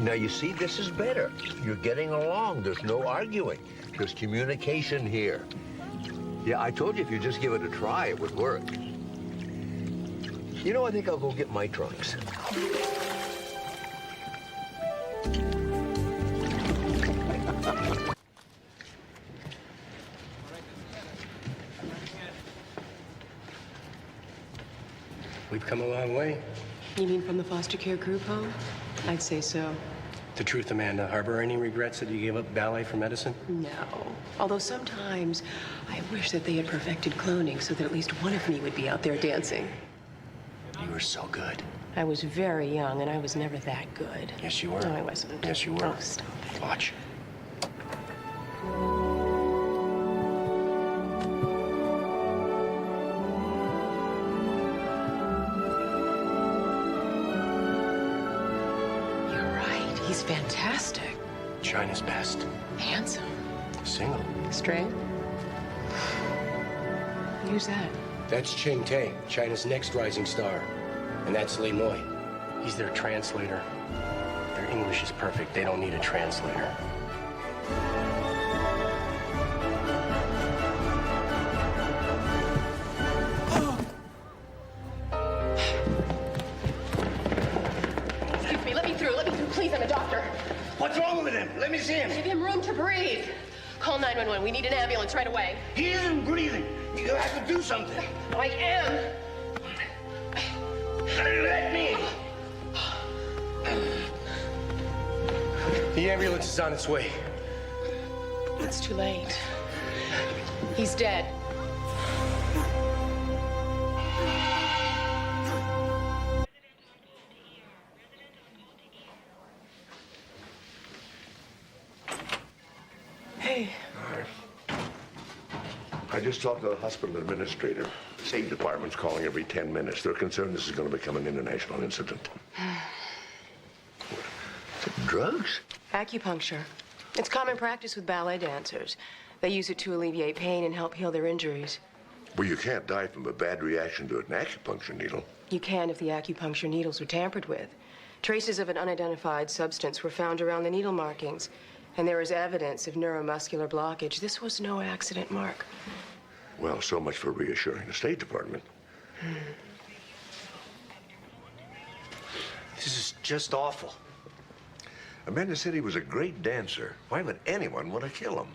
Now, you see, this is better. You're getting along. There's no arguing. There's communication here. Yeah, I told you if you just give it a try, it would work. You know, I think I'll go get my trunks. We've come a long way. You mean from the foster care group home? I'd say so. The truth, Amanda, harbor any regrets that you gave up ballet for medicine? No. Although sometimes I wish that they had perfected cloning so that at least one of me would be out there dancing. You were so good. I was very young and I was never that good. Yes, you were. No, I wasn't. Yes, you were. Oh, stop it. Watch. He's fantastic. China's best. Handsome. Single. Straight? Who's that? That's Ching Tang, China's next rising star. And that's Li Moi. He's their translator. Their English is perfect. They don't need a translator. Excuse me, let me through. Let me through, please. I'm a doctor. What's wrong with him? Let me see him. Give him room to breathe. Call 911. We need an ambulance right away. He isn't breathing. You have to do something. I am. Let me. The ambulance is on its way. It's too late. He's dead. Hey. I just talked to the hospital administrator. State department's calling every 10 minutes. They're concerned this is going to become an international incident. Drugs? Acupuncture. It's common practice with ballet dancers. They use it to alleviate pain and help heal their injuries. Well, you can't die from a bad reaction to an acupuncture needle. You can if the acupuncture needles were tampered with. Traces of an unidentified substance were found around the needle markings, and there is evidence of neuromuscular blockage. This was no accident, Mark. Well, so much for reassuring the State Department. This is just awful. Amanda said he was a great dancer. Why would anyone want to kill him?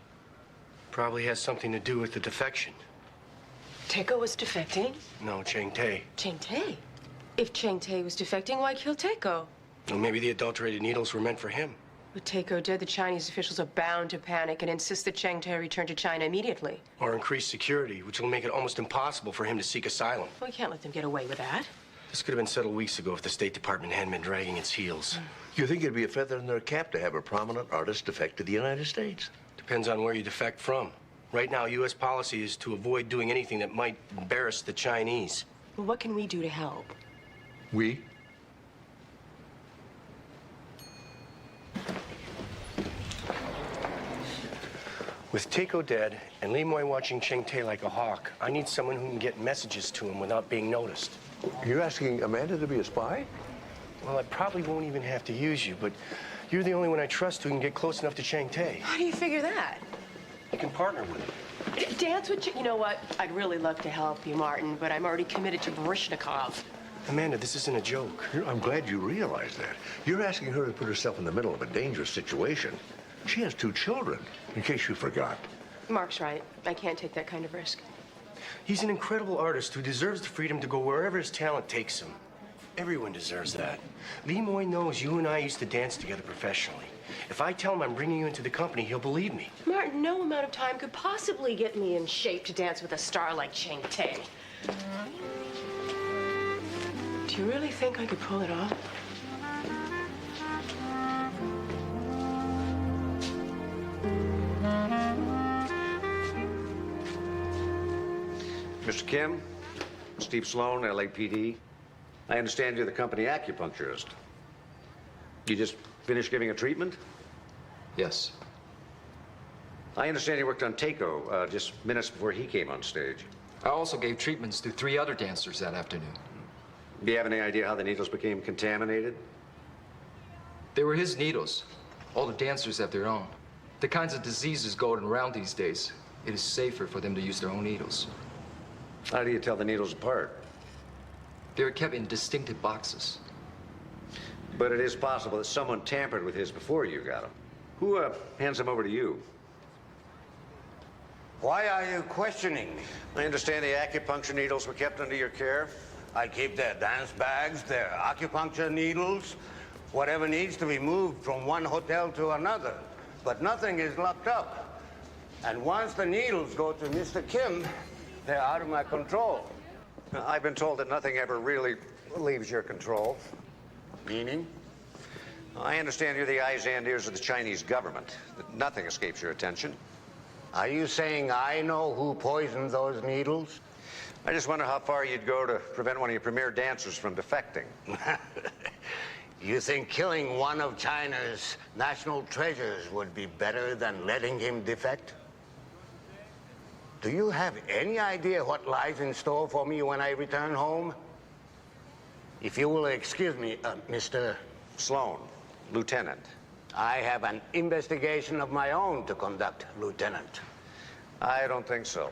Probably has something to do with the defection. Teiko was defecting? No, Cheng Te. Cheng Te? If Cheng Te was defecting, why kill Teiko? Well, maybe the adulterated needles were meant for him. With Teiko dead, the Chinese officials are bound to panic and insist that Cheng Te return to China immediately. Or increase security, which will make it almost impossible for him to seek asylum. Well, we can't let them get away with that. This could have been settled weeks ago if the State Department hadn't been dragging its heels. You think it'd be a feather in their cap to have a prominent artist defect to the United States? Depends on where you defect from. Right now, U.S. policy is to avoid doing anything that might embarrass the Chinese. Well, what can we do to help? We? With Teiko dead and Li Moy watching Cheng Te like a hawk, I need someone who can get messages to him without being noticed. You're asking Amanda to be a spy? Well, I probably won't even have to use you, but you're the only one I trust who can get close enough to Cheng Te. How do you figure that? You can partner with him. Dance with you know what? I'd really love to help you, Martin, but I'm already committed to Baryshnikov. Amanda, this isn't a joke. I'm glad you realize that. You're asking her to put herself in the middle of a dangerous situation. She has 2 children, in case you forgot. Mark's right. I can't take that kind of risk. He's an incredible artist who deserves the freedom to go wherever his talent takes him. Everyone deserves that. Li Moy knows you and I used to dance together professionally. If I tell him I'm bringing you into the company, he'll believe me. Martin, no amount of time could possibly get me in shape to dance with a star like Cheng Te. Do you really think I could pull it off? Mr. Kim, Steve Sloan, LAPD. I understand you're the company acupuncturist. You just finished giving a treatment? Yes. I understand you worked on Teiko just minutes before he came on stage. I also gave treatments to 3 other dancers that afternoon. Do you have any idea how the needles became contaminated? They were his needles. All the dancers have their own. The kinds of diseases going around these days, it is safer for them to use their own needles. How do you tell the needles apart? They were kept in distinctive boxes. But it is possible that someone tampered with his before you got them. Who hands them over to you? Why are you questioning me? I understand the acupuncture needles were kept under your care. I keep their dance bags, their acupuncture needles, whatever needs to be moved from one hotel to another. But nothing is locked up. And once the needles go to Mr. Kim, they're out of my control. Now, I've been told that nothing ever really leaves your control. Meaning? I understand you're the eyes and ears of the Chinese government, that nothing escapes your attention. Are you saying I know who poisoned those needles? I just wonder how far you'd go to prevent one of your premier dancers from defecting. You think killing one of China's national treasures would be better than letting him defect? Do you have any idea what lies in store for me when I return home? If you will excuse me, Mr. Sloan, Lieutenant. I have an investigation of my own to conduct, Lieutenant. I don't think so.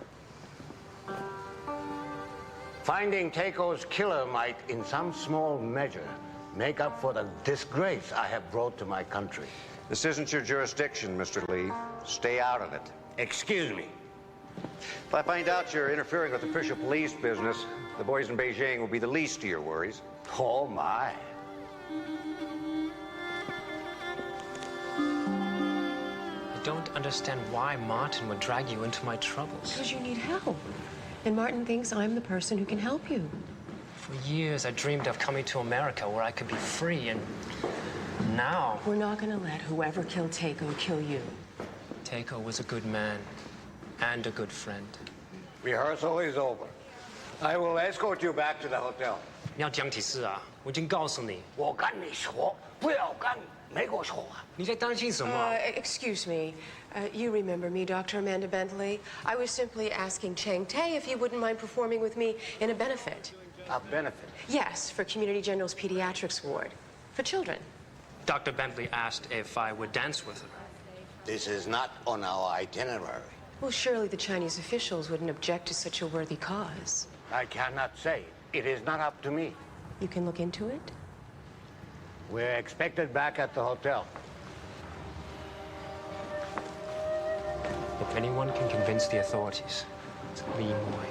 Finding Teiko's killer might, in some small measure, make up for the disgrace I have brought to my country. This isn't your jurisdiction, Mr. Lee. Stay out of it. Excuse me. If I find out you're interfering with official police business, the boys in Beijing will be the least of your worries. Oh, my. I don't understand why Martin would drag you into my troubles. Because you need help. And Martin thinks I'm the person who can help you. For years, I dreamed of coming to America where I could be free, and now... We're not going to let whoever killed Teiko kill you. Teiko was a good man and a good friend. Rehearsal is over. I will escort you back to the hotel. 你要讲起事啊，我已经告诉你。我跟你说，不要干。没跟我说话。你在担心什么？ Excuse me. You remember me, Dr. Amanda Bentley? I was simply asking Chang Tae if he wouldn't mind performing with me in a benefit. A benefit? Yes, for Community General's Pediatrics Ward. For children. Dr. Bentley asked if I would dance with her. This is not on our itinerary. Well, surely the Chinese officials wouldn't object to such a worthy cause. I cannot say. It is not up to me. You can look into it? We're expected back at the hotel. If anyone can convince the authorities, it's Lee Moy.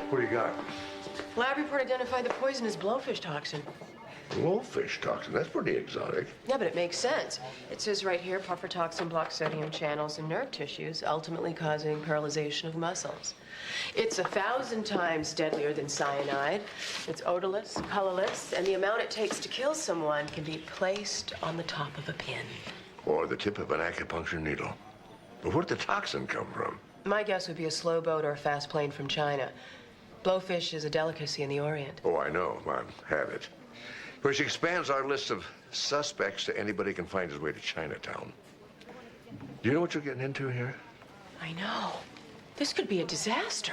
What do you got? Lab report identified the poison as blowfish toxin. Blowfish toxin. That's pretty exotic. Yeah, but it makes sense. It says right here, puffer toxin blocks sodium channels in nerve tissues, ultimately causing paralyzation of muscles. It's 1,000 times deadlier than cyanide. It's odorless, colorless, and the amount it takes to kill someone can be placed on the top of a pin. Or the tip of an acupuncture needle. But where'd the toxin come from? My guess would be a slow boat or a fast plane from China. Blowfish is a delicacy in the Orient. Oh, I know. I have it. Which expands our list of suspects to anybody who can find his way to Chinatown. Do you know what you're getting into here? I know. This could be a disaster.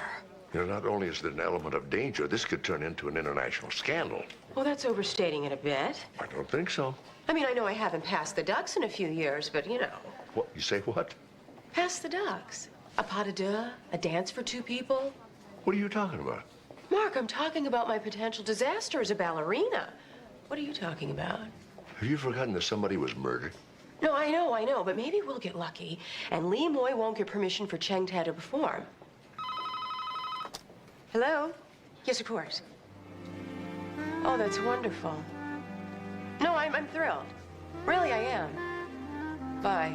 You know, not only is there an element of danger, this could turn into an international scandal. Well, that's overstating it a bit. I don't think so. I mean, I know I haven't passed the ducks in a few years, but you know. What? You say what? Pass the ducks. A pas de deux, a dance for two people. What are you talking about? Mark, I'm talking about my potential disaster as a ballerina. What are you talking about? Have you forgotten that somebody was murdered? No, I know, but maybe we'll get lucky, and Lee Moy won't get permission for Cheng Tai to perform. Hello? Yes, of course. Oh, that's wonderful. No, I'm thrilled. Really, I am. Bye.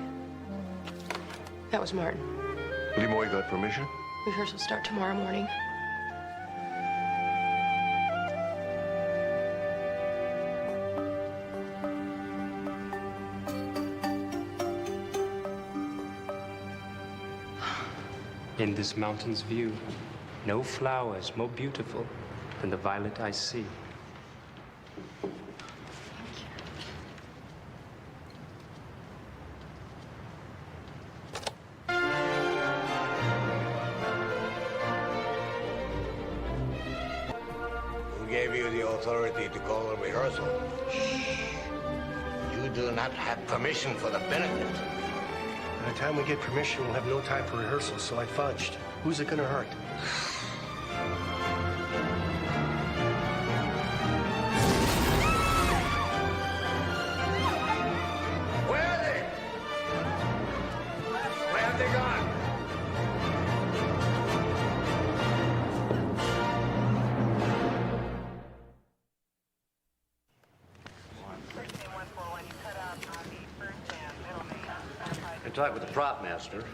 That was Martin. Lee Moy got permission? Rehearsals start tomorrow morning. In this mountain's view, no flower is more beautiful than the violet I see. Who gave you the authority to call a rehearsal? You do not have permission for the benefit. By the time we get permission, we'll have no time for rehearsals, so I fudged. Who's it gonna hurt? Where are they? Where have they gone? I talked with the prop master.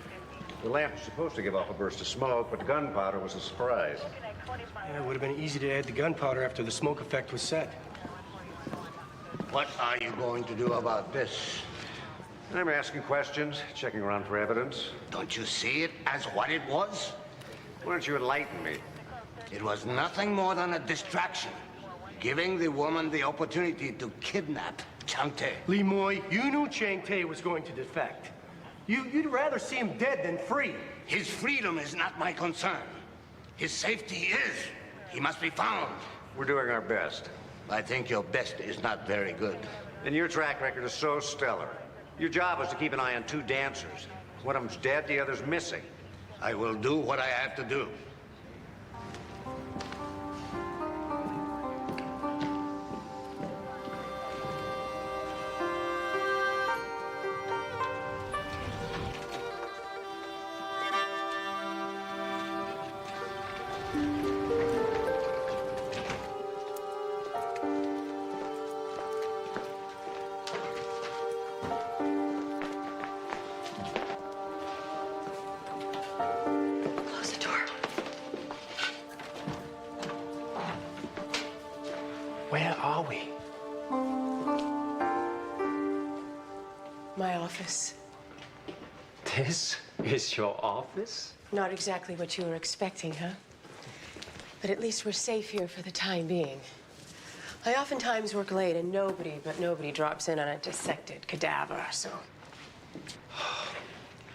The lamp was supposed to give off a burst of smoke, but the gunpowder was a surprise. Yeah, it would have been easy to add the gunpowder after the smoke effect was set. What are you going to do about this? I'm asking questions, checking around for evidence. Don't you see it as what it was? Why don't you enlighten me? It was nothing more than a distraction, giving the woman the opportunity to kidnap Chang Tae. Lee Moy, you knew Chang Tae was going to defect. You'd rather see him dead than free. His freedom is not my concern. His safety is. He must be found. We're doing our best. I think your best is not very good. And your track record is so stellar. Your job was to keep an eye on two dancers. One of them's dead, the other's missing. I will do what I have to do. Close the door. Where are we? My office. This? Is your office? Not exactly what you were expecting, huh? But at least we're safe here for the time being. I oftentimes work late and nobody drops in on a dissected cadaver, so.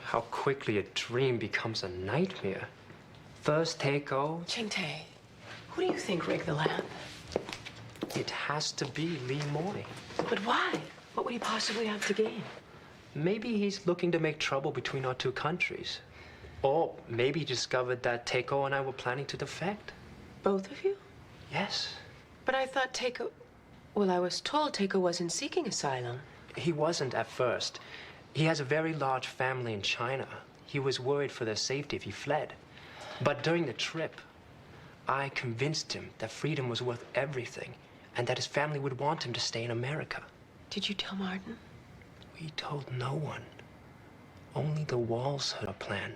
How quickly a dream becomes a nightmare. First Takeo. Ching-Tae, who do you think rigged the lab? It has to be Lee Moy. But why? What would he possibly have to gain? Maybe he's looking to make trouble between our two countries. Or maybe he discovered that Takeo and I were planning to defect. Both of you? Yes. But I thought Takeo... Well, I was told Takeo wasn't seeking asylum. He wasn't at first. He has a very large family in China. He was worried for their safety if he fled. But during the trip, I convinced him that freedom was worth everything and that his family would want him to stay in America. Did you tell Martin? We told no one. Only the Walls heard our plan.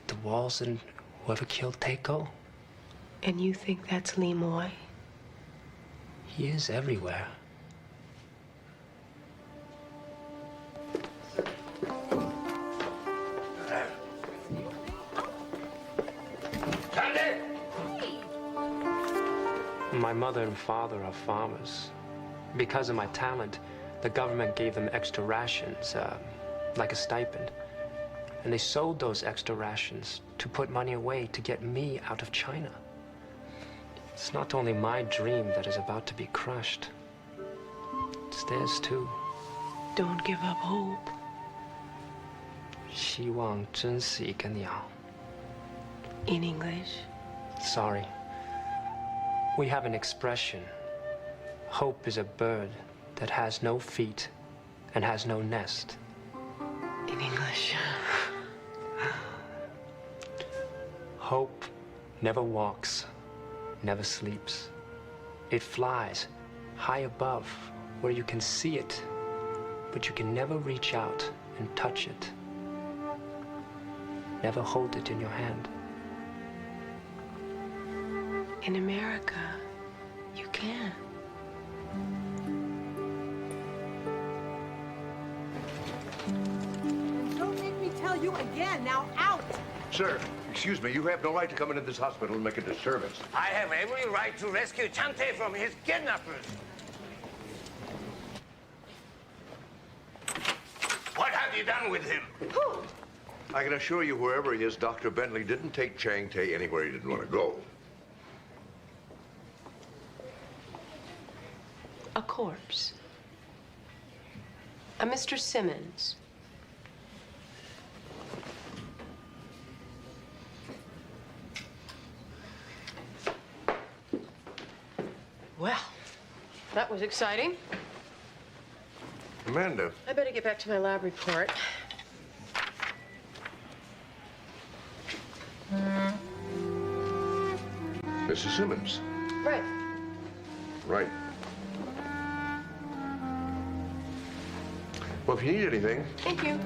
The Walls and whoever killed Takeo. And you think that's Lee Moy? He is everywhere. My mother and father are farmers. Because of my talent, the government gave them extra rations, like a stipend. And they sold those extra rations to put money away to get me out of China. It's not only my dream that is about to be crushed. It's theirs too. Don't give up hope. 希望珍视一个鸟. In English? Sorry. We have an expression. Hope is a bird that has no feet and has no nest. In English? Hope never walks, never sleeps. It flies high above where you can see it, but you can never reach out and touch it. Never hold it in your hand. In America, you can. Don't make me tell you again. Now out! Sir, excuse me, you have no right to come into this hospital and make a disturbance. I have every right to rescue Chang-Tae from his kidnappers. What have you done with him? Who? I can assure you, wherever he is, Dr. Bentley didn't take Chang-Tae anywhere he didn't want to go. A corpse. A Mr. Simmons. Well, that was exciting. Amanda. I better get back to my lab report. Mrs. Simmons. Right. Right. Well, if you need anything. Thank you.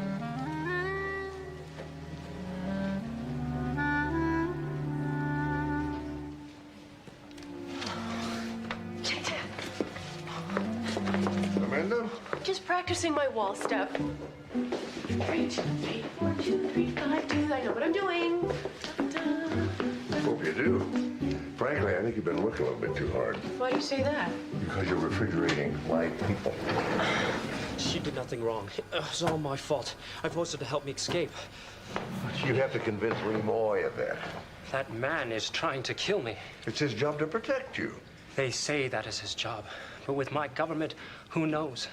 Amanda? Just practicing my wall step. 3, 2, 3, 4, 2, 3, 5, 2. I know what I'm doing. Hope you do. Frankly, I think you've been working a little bit too hard. Why do you say that? Because you're refrigerating live people. She did nothing wrong. It's all my fault. I forced her to help me escape. You'd have to convince Lee Moy of that. That man is trying to kill me. It's his job to protect you. They say that is his job. But with my government, who knows?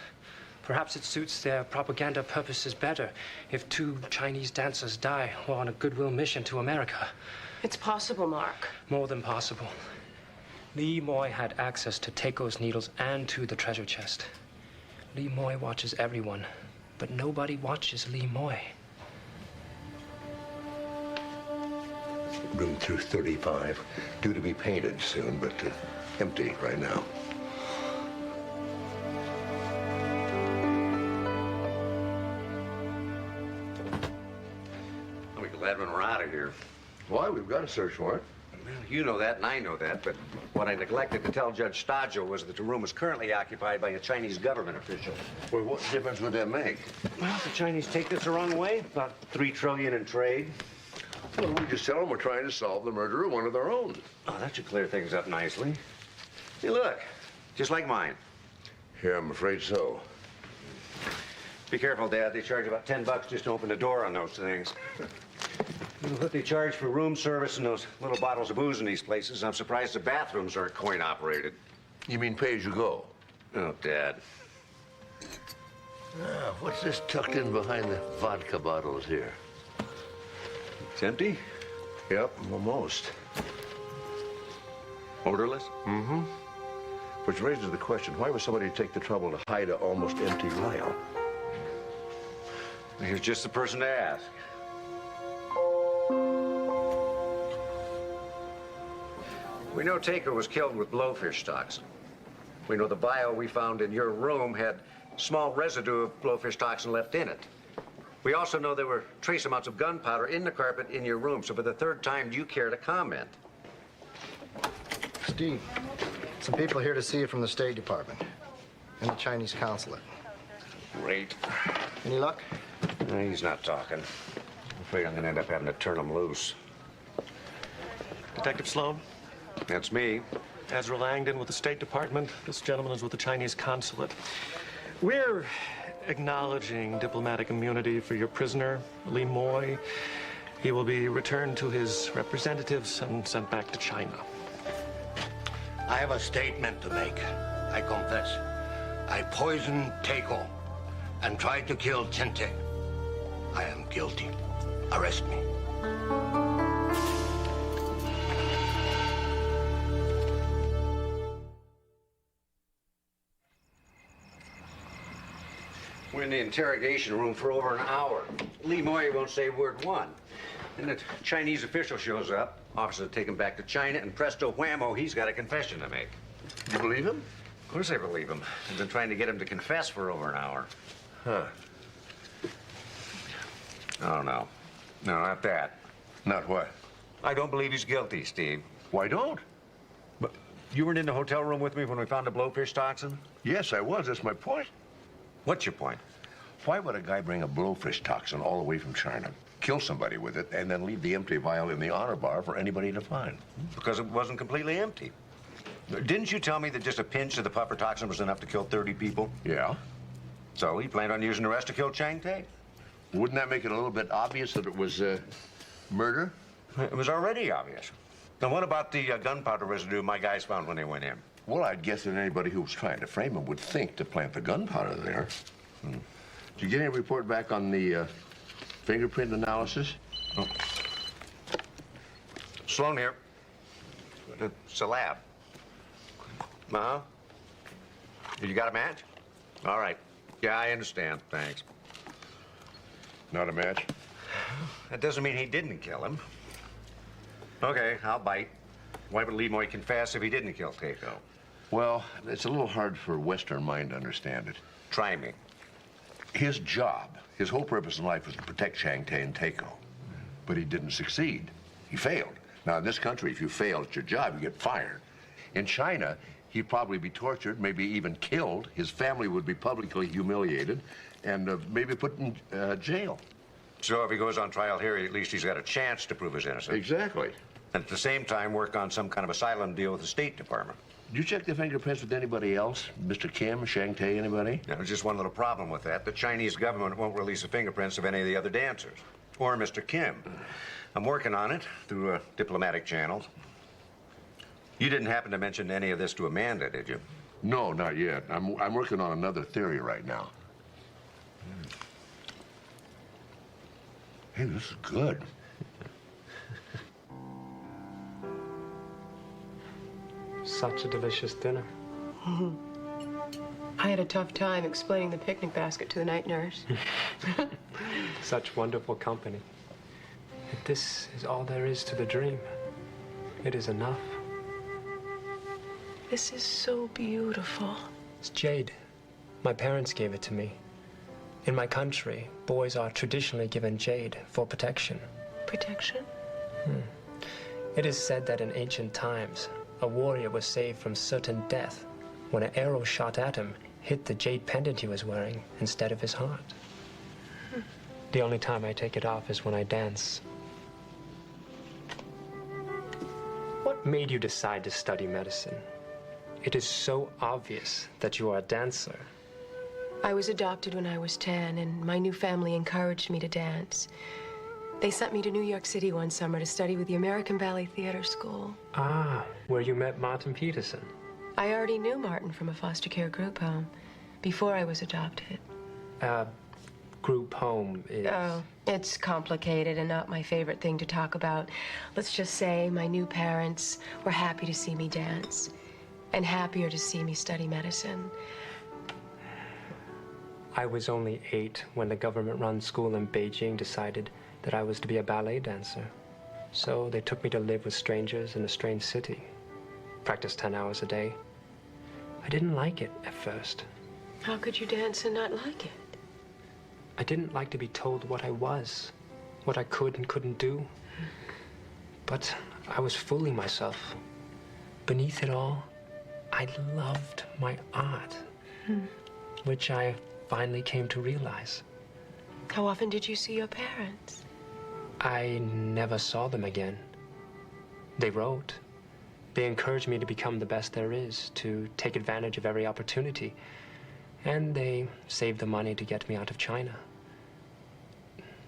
Perhaps it suits their propaganda purposes better if 2 Chinese dancers die while on a goodwill mission to America. It's possible, Mark. More than possible. Lee Moy had access to Takeo's needles and to the treasure chest. Lee Moy watches everyone, but nobody watches Lee Moy. Room 235, due to be painted soon, but empty right now. I'll be glad when we're out of here. Why? We've got a search warrant. You know that, and I know that, but what I neglected to tell Judge Stodjo was that the room is currently occupied by a Chinese government official. Well, what difference would that make? Well, if the Chinese take this the wrong way, about $3 trillion in trade. Well, we just tell them we're trying to solve the murder of one of their own. Oh, that should clear things up nicely. Hey, look, just like mine. Yeah, I'm afraid so. Be careful, Dad. They charge about $10 just to open the door on those things. You know what they charge for room service and those little bottles of booze in these places? I'm surprised the bathrooms aren't coin-operated. You mean pay as you go? Oh, Dad. Ah, what's this tucked in behind the vodka bottles here? It's empty? Yep, almost. Odorless? Mm-hmm. Which raises the question, why would somebody take the trouble to hide an almost empty vial? He's just the person to ask. We know Takeo was killed with blowfish toxin. We know the vial we found in your room had small residue of blowfish toxin left in it. We also know there were trace amounts of gunpowder in the carpet in your room, so for the third time, do you care to comment? Steve, some people here to see you from the State Department and the Chinese consulate. Great. Any luck? No, he's not talking. I'm afraid I'm gonna end up having to turn him loose. Detective Sloan? That's me. Ezra Langdon with the State Department. This gentleman is with the Chinese consulate. We're acknowledging diplomatic immunity for your prisoner, Lee Moy. He will be returned to his representatives and sent back to China. I have a statement to make. I confess. I poisoned Takeo and tried to kill Tinte. I am guilty. Arrest me. We're in the interrogation room for over an hour. Lee Moy won't say word one. And the Chinese official shows up, offers to take him back to China, and presto whammo, he's got a confession to make. You believe him? Of course I believe him. I've been trying to get him to confess for over an hour. Huh. Oh, no. No, not that. Not what? I don't believe he's guilty, Steve. Why don't? But you weren't in the hotel room with me when we found the blowfish toxin? Yes, I was. That's my point. What's your point? Why would a guy bring a blowfish toxin all the way from China, kill somebody with it, and then leave the empty vial in the honor bar for anybody to find? Because it wasn't completely empty. Didn't you tell me that just a pinch of the puffer toxin was enough to kill 30 people? Yeah. So he planned on using the rest to kill Chang Tae? Wouldn't that make it a little bit obvious that it was murder? It was already obvious. Now, what about the gunpowder residue my guys found when they went in? Well, I'd guess that anybody who was trying to frame him would think to plant the gunpowder there. Did you get any report back on the fingerprint analysis? Oh. Sloan here. It's a lab. Uh-huh. You got a match? All right. Yeah, I understand. Thanks. Not a match? That doesn't mean he didn't kill him. Okay, I'll bite. Why would Lee Moy confess if he didn't kill Takeo? Well, it's a little hard for a Western mind to understand it. Try me. His job, his whole purpose in life was to protect Chang Tae and Takeo. But he didn't succeed. He failed. Now, in this country, if you fail at your job, you get fired. In China, he'd probably be tortured, maybe even killed. His family would be publicly humiliated and maybe put in jail. So if he goes on trial here, at least he's got a chance to prove his innocence. Exactly. And at the same time, work on some kind of asylum deal with the State Department. Did you check the fingerprints with anybody else? Mr. Kim, Chang Tae, anybody? There's just one little problem with that. The Chinese government won't release the fingerprints of any of the other dancers. Or Mr. Kim. I'm working on it through diplomatic channels. You didn't happen to mention any of this to Amanda, did you? No, not yet. I'm working on another theory right now. Hey, this is good. Such a delicious dinner. I had a tough time explaining the picnic basket to the night nurse. Such wonderful company. If this is all there is to the dream, it is enough. This is so beautiful. It's jade. My parents gave it to me. In my country, boys are traditionally given jade for protection. Protection? It is said that in ancient times, a warrior was saved from certain death when an arrow shot at him hit the jade pendant he was wearing instead of his heart. The only time I take it off is when I dance. What made you decide to study medicine? It is so obvious that you are a dancer. I was adopted when I was 10, and my new family encouraged me to dance. They sent me to New York City one summer to study with the American Ballet Theater School. Ah, where you met Martin Peterson. I already knew Martin from a foster care group home before I was adopted. Group home is... Oh, it's complicated and not my favorite thing to talk about. Let's just say my new parents were happy to see me dance and happier to see me study medicine. I was only 8 when the government-run school in Beijing decided that I was to be a ballet dancer. So they took me to live with strangers in a strange city. Practice 10 hours a day. I didn't like it at first. How could you dance and not like it? I didn't like to be told what I was, what I could and couldn't do. But I was fooling myself. Beneath it all, I loved my art, which I finally came to realize. How often did you see your parents? I never saw them again. They wrote. They encouraged me to become the best there is, to take advantage of every opportunity. And they saved the money to get me out of China.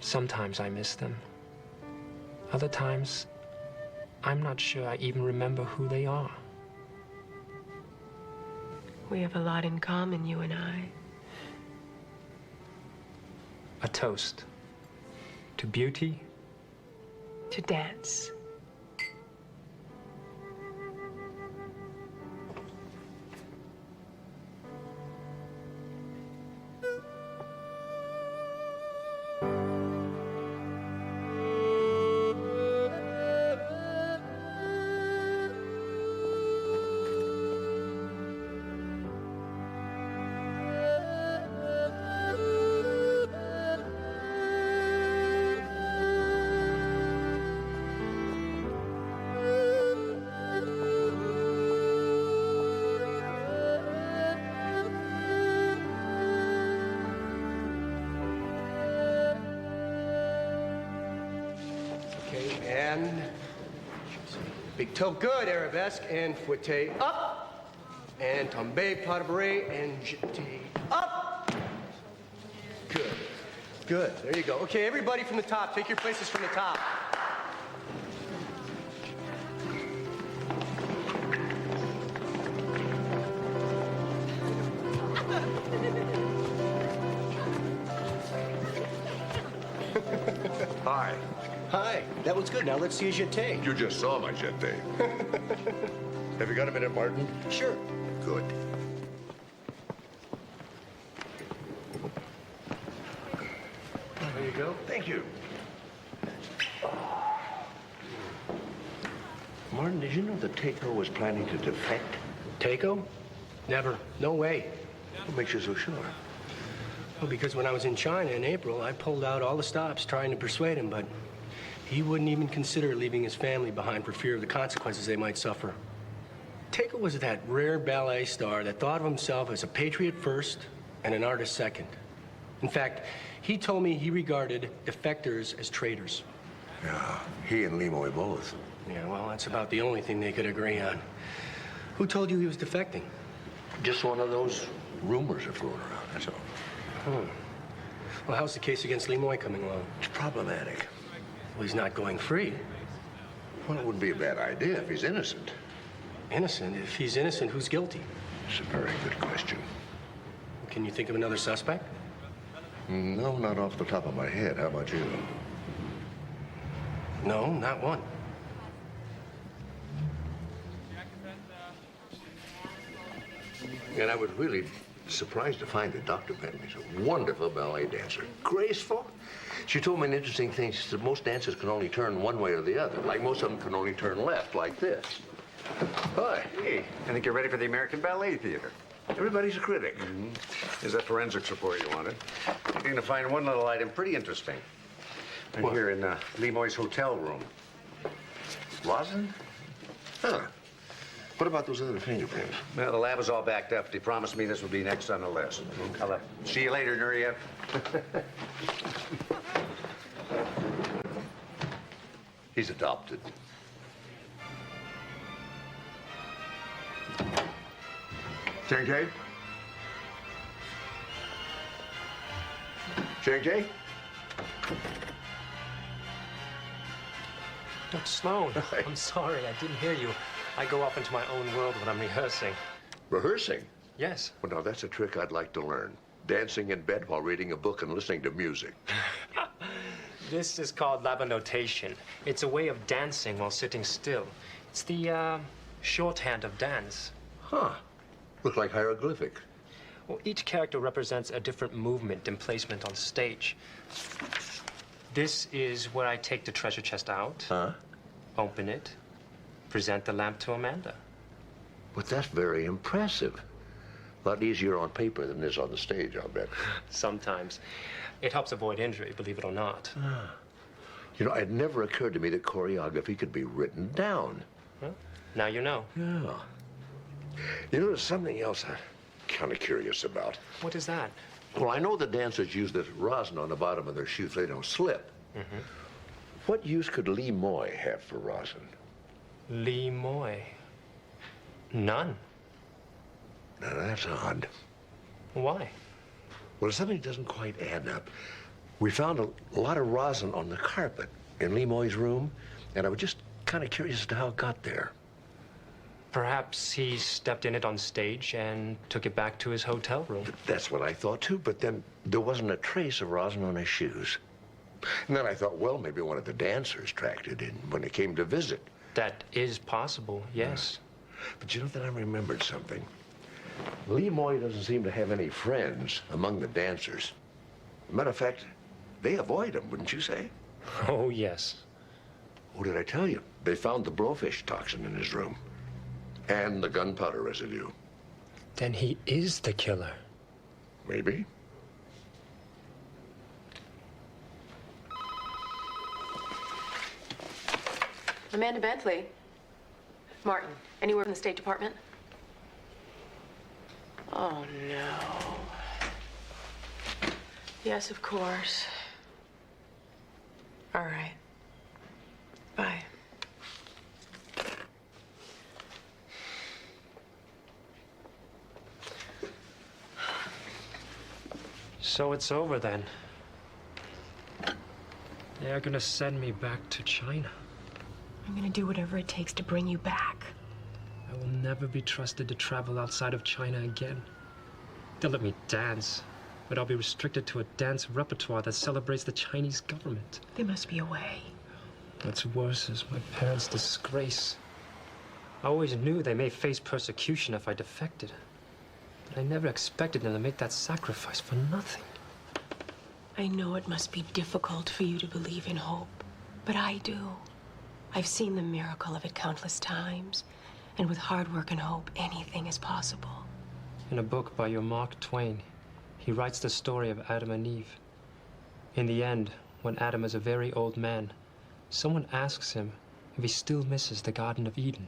Sometimes I miss them. Other times, I'm not sure I even remember who they are. We have a lot in common, you and I. A toast to beauty, to dance. And big toe good, arabesque, and fouette up. And tombe pas de bourrée, and jeté up. Good, good, there you go. Okay, everybody from the top, take your places from the top. Hi. Hi, that was good. Now let's see a jeté. You just saw my jeté. Have you got a minute, Martin? Sure. Good. There you go. Thank you. Martin, did you know that Takeo was planning to defect? Takeo? Never. No way. What makes you so sure? Well, because when I was in China in April, I pulled out all the stops trying to persuade him, but he wouldn't even consider leaving his family behind for fear of the consequences they might suffer. Takeo was that rare ballet star that thought of himself as a patriot first and an artist second. In fact, he told me he regarded defectors as traitors. Yeah, he and Lemoy both. Yeah, well, that's about the only thing they could agree on. Who told you he was defecting? Just one of those rumors are floating around, that's all. Well, how's the case against Lemoy coming along? It's problematic. Well, he's not going free. Well, it wouldn't be a bad idea if he's innocent. Innocent? If he's innocent, who's guilty? It's a very good question. Can you think of another suspect? No, not off the top of my head. How about you? No, not one. And I was really surprised to find that Dr. Bentley's a wonderful ballet dancer. Graceful. She told me an interesting thing. She said most dancers can only turn one way or the other. Like most of them can only turn left, like this. Hi. Hey, I think you're ready for the American Ballet Theater. Everybody's a critic. There's that forensics report you wanted. You're going to find one little item pretty interesting. Right here in Lemoy's hotel room. Rosin? Huh. What about those other fingerprints? Well, the lab is all backed up. They promised me this would be next on the list. I'll see you later, Nuria. He's adopted. Chang-Chi? Chang-Chi? Dr. Sloan, I'm sorry, I didn't hear you. I go off into my own world when I'm rehearsing. Rehearsing? Yes. Well, now, that's a trick I'd like to learn. Dancing in bed while reading a book and listening to music. This is called labanotation. It's a way of dancing while sitting still. It's the shorthand of dance. Huh. Look like hieroglyphic. Well, each character represents a different movement and placement on stage. This is where I take the treasure chest out, open it, present the lamp to Amanda. But that's very impressive. A lot easier on paper than it is on the stage, I'll bet. Sometimes. It helps avoid injury, believe it or not. You know, it never occurred to me that choreography could be written down. Well, now you know. Yeah. You know, there's something else I'm kind of curious about. What is that? Well, I know the dancers use this rosin on the bottom of their shoes so they don't slip. What use could Lee Moy have for rosin? Lee Moy? None. Now, that's odd. Why? Well, something doesn't quite add up. We found a lot of rosin on the carpet in Lee Moy's room, and I was just kind of curious as to how it got there. Perhaps he stepped in it on stage and took it back to his hotel room. That's what I thought, too, but then there wasn't a trace of rosin on his shoes. And then I thought, well, maybe one of the dancers tracked it in when they came to visit. That is possible, yes. But you know that I remembered something. Lee Moy doesn't seem to have any friends among the dancers. Matter of fact, they avoid him, wouldn't you say? Oh, yes. Oh, did I tell you? They found the blowfish toxin in his room. And the gunpowder residue. Then he is the killer. Maybe. Amanda Bentley. Martin, anywhere from the State Department? Oh, no. Yes, of course. All right. Bye. So it's over then. They're gonna send me back to China. I'm gonna do whatever it takes to bring you back. I will never be trusted to travel outside of China again. They'll let me dance, but I'll be restricted to a dance repertoire that celebrates the Chinese government. There must be a way. What's worse is my parents' disgrace. I always knew they may face persecution if I defected. But I never expected them to make that sacrifice for nothing. I know it must be difficult for you to believe in hope, but I do. I've seen the miracle of it countless times, and with hard work and hope, anything is possible. In a book by your Mark Twain, he writes the story of Adam and Eve. In the end, when Adam is a very old man, someone asks him if he still misses the Garden of Eden.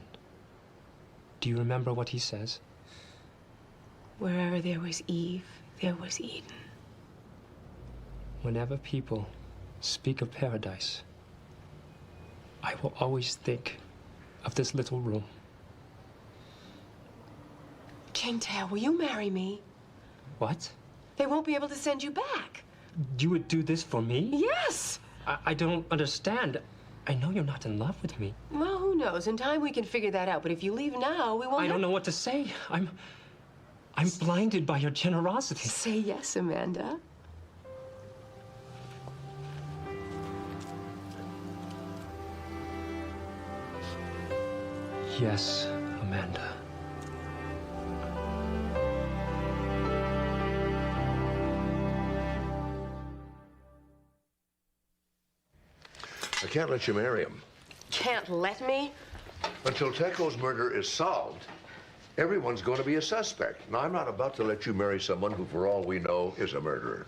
Do you remember what he says? Wherever there was Eve, there was Eden. Whenever people speak of paradise, I will always think of this little room. Chang-Tai, will you marry me? What? They won't be able to send you back. You would do this for me? Yes! I don't understand. I know you're not in love with me. Well, who knows? In time we can figure that out, but if you leave now, we won't. I don't know what to say. I'm blinded by your generosity. Say yes, Amanda. Yes, Amanda. I can't let you marry him. Can't let me? Until Teko's murder is solved, everyone's going to be a suspect. Now, I'm not about to let you marry someone who, for all we know, is a murderer.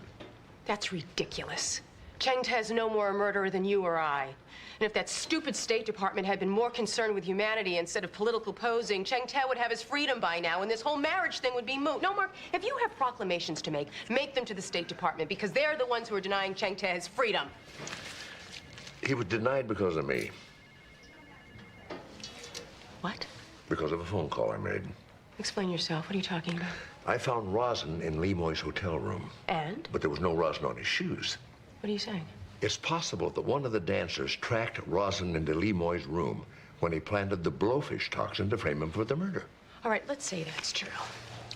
That's ridiculous. Cheng Te's no more a murderer than you or I. And if that stupid State Department had been more concerned with humanity instead of political posing, Cheng Te would have his freedom by now, and this whole marriage thing would be moot. No, Mark, if you have proclamations to make them to the State Department, because they're the ones who are denying Cheng Te his freedom. He was denied because of me. What? Because of a phone call I made. Explain yourself. What are you talking about? I found rosin in Lee Moy's hotel room. And? But there was no rosin on his shoes. What are you saying? It's possible that one of the dancers tracked rosin into Lee Moy's room when he planted the blowfish toxin to frame him for the murder. All right, let's say that's true.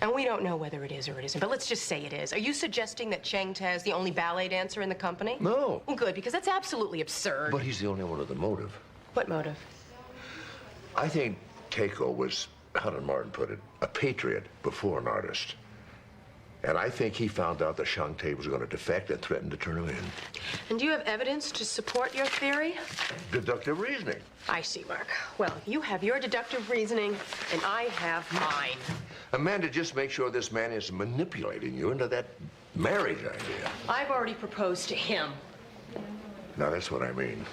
And we don't know whether it is or it isn't, but let's just say it is. Are you suggesting that Cheng Te is the only ballet dancer in the company? No. Well, good, because that's absolutely absurd. But he's the only one with a motive. What motive? I think Keiko was, how did Martin put it, a patriot before an artist. And I think he found out that Cheng Te was going to defect and threatened to turn him in. And do you have evidence to support your theory? Deductive reasoning. I see, Mark. Well, you have your deductive reasoning, and I have mine. Amanda, just make sure this man is manipulating you into that marriage idea. I've already proposed to him. Now, that's what I mean.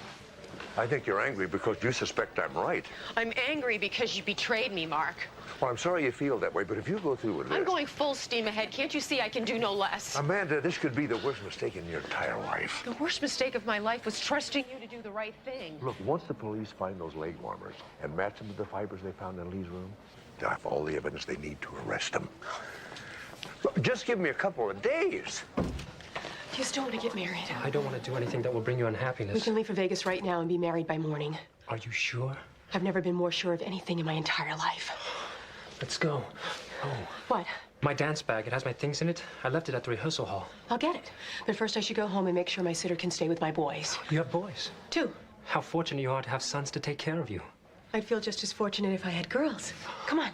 I think you're angry because you suspect I'm right. I'm angry because you betrayed me, Mark. Well, I'm sorry you feel that way, but if you go through with this... I'm going full steam ahead. Can't you see I can do no less? Amanda, this could be the worst mistake in your entire life. The worst mistake of my life was trusting you to do the right thing. Look, once the police find those leg warmers and match them to the fibers they found in Lee's room, they'll have all the evidence they need to arrest him. Look, just give me a couple of days. You still want to get married? I don't want to do anything that will bring you unhappiness. We can leave for Vegas right now and be married by morning. Are you sure? I've never been more sure of anything in my entire life. Let's go. Oh. What? My dance bag. It has my things in it. I left it at the rehearsal hall. I'll get it. But first I should go home and make sure my sitter can stay with my boys. You have boys? 2. How fortunate you are to have sons to take care of you. I'd feel just as fortunate if I had girls. Come on.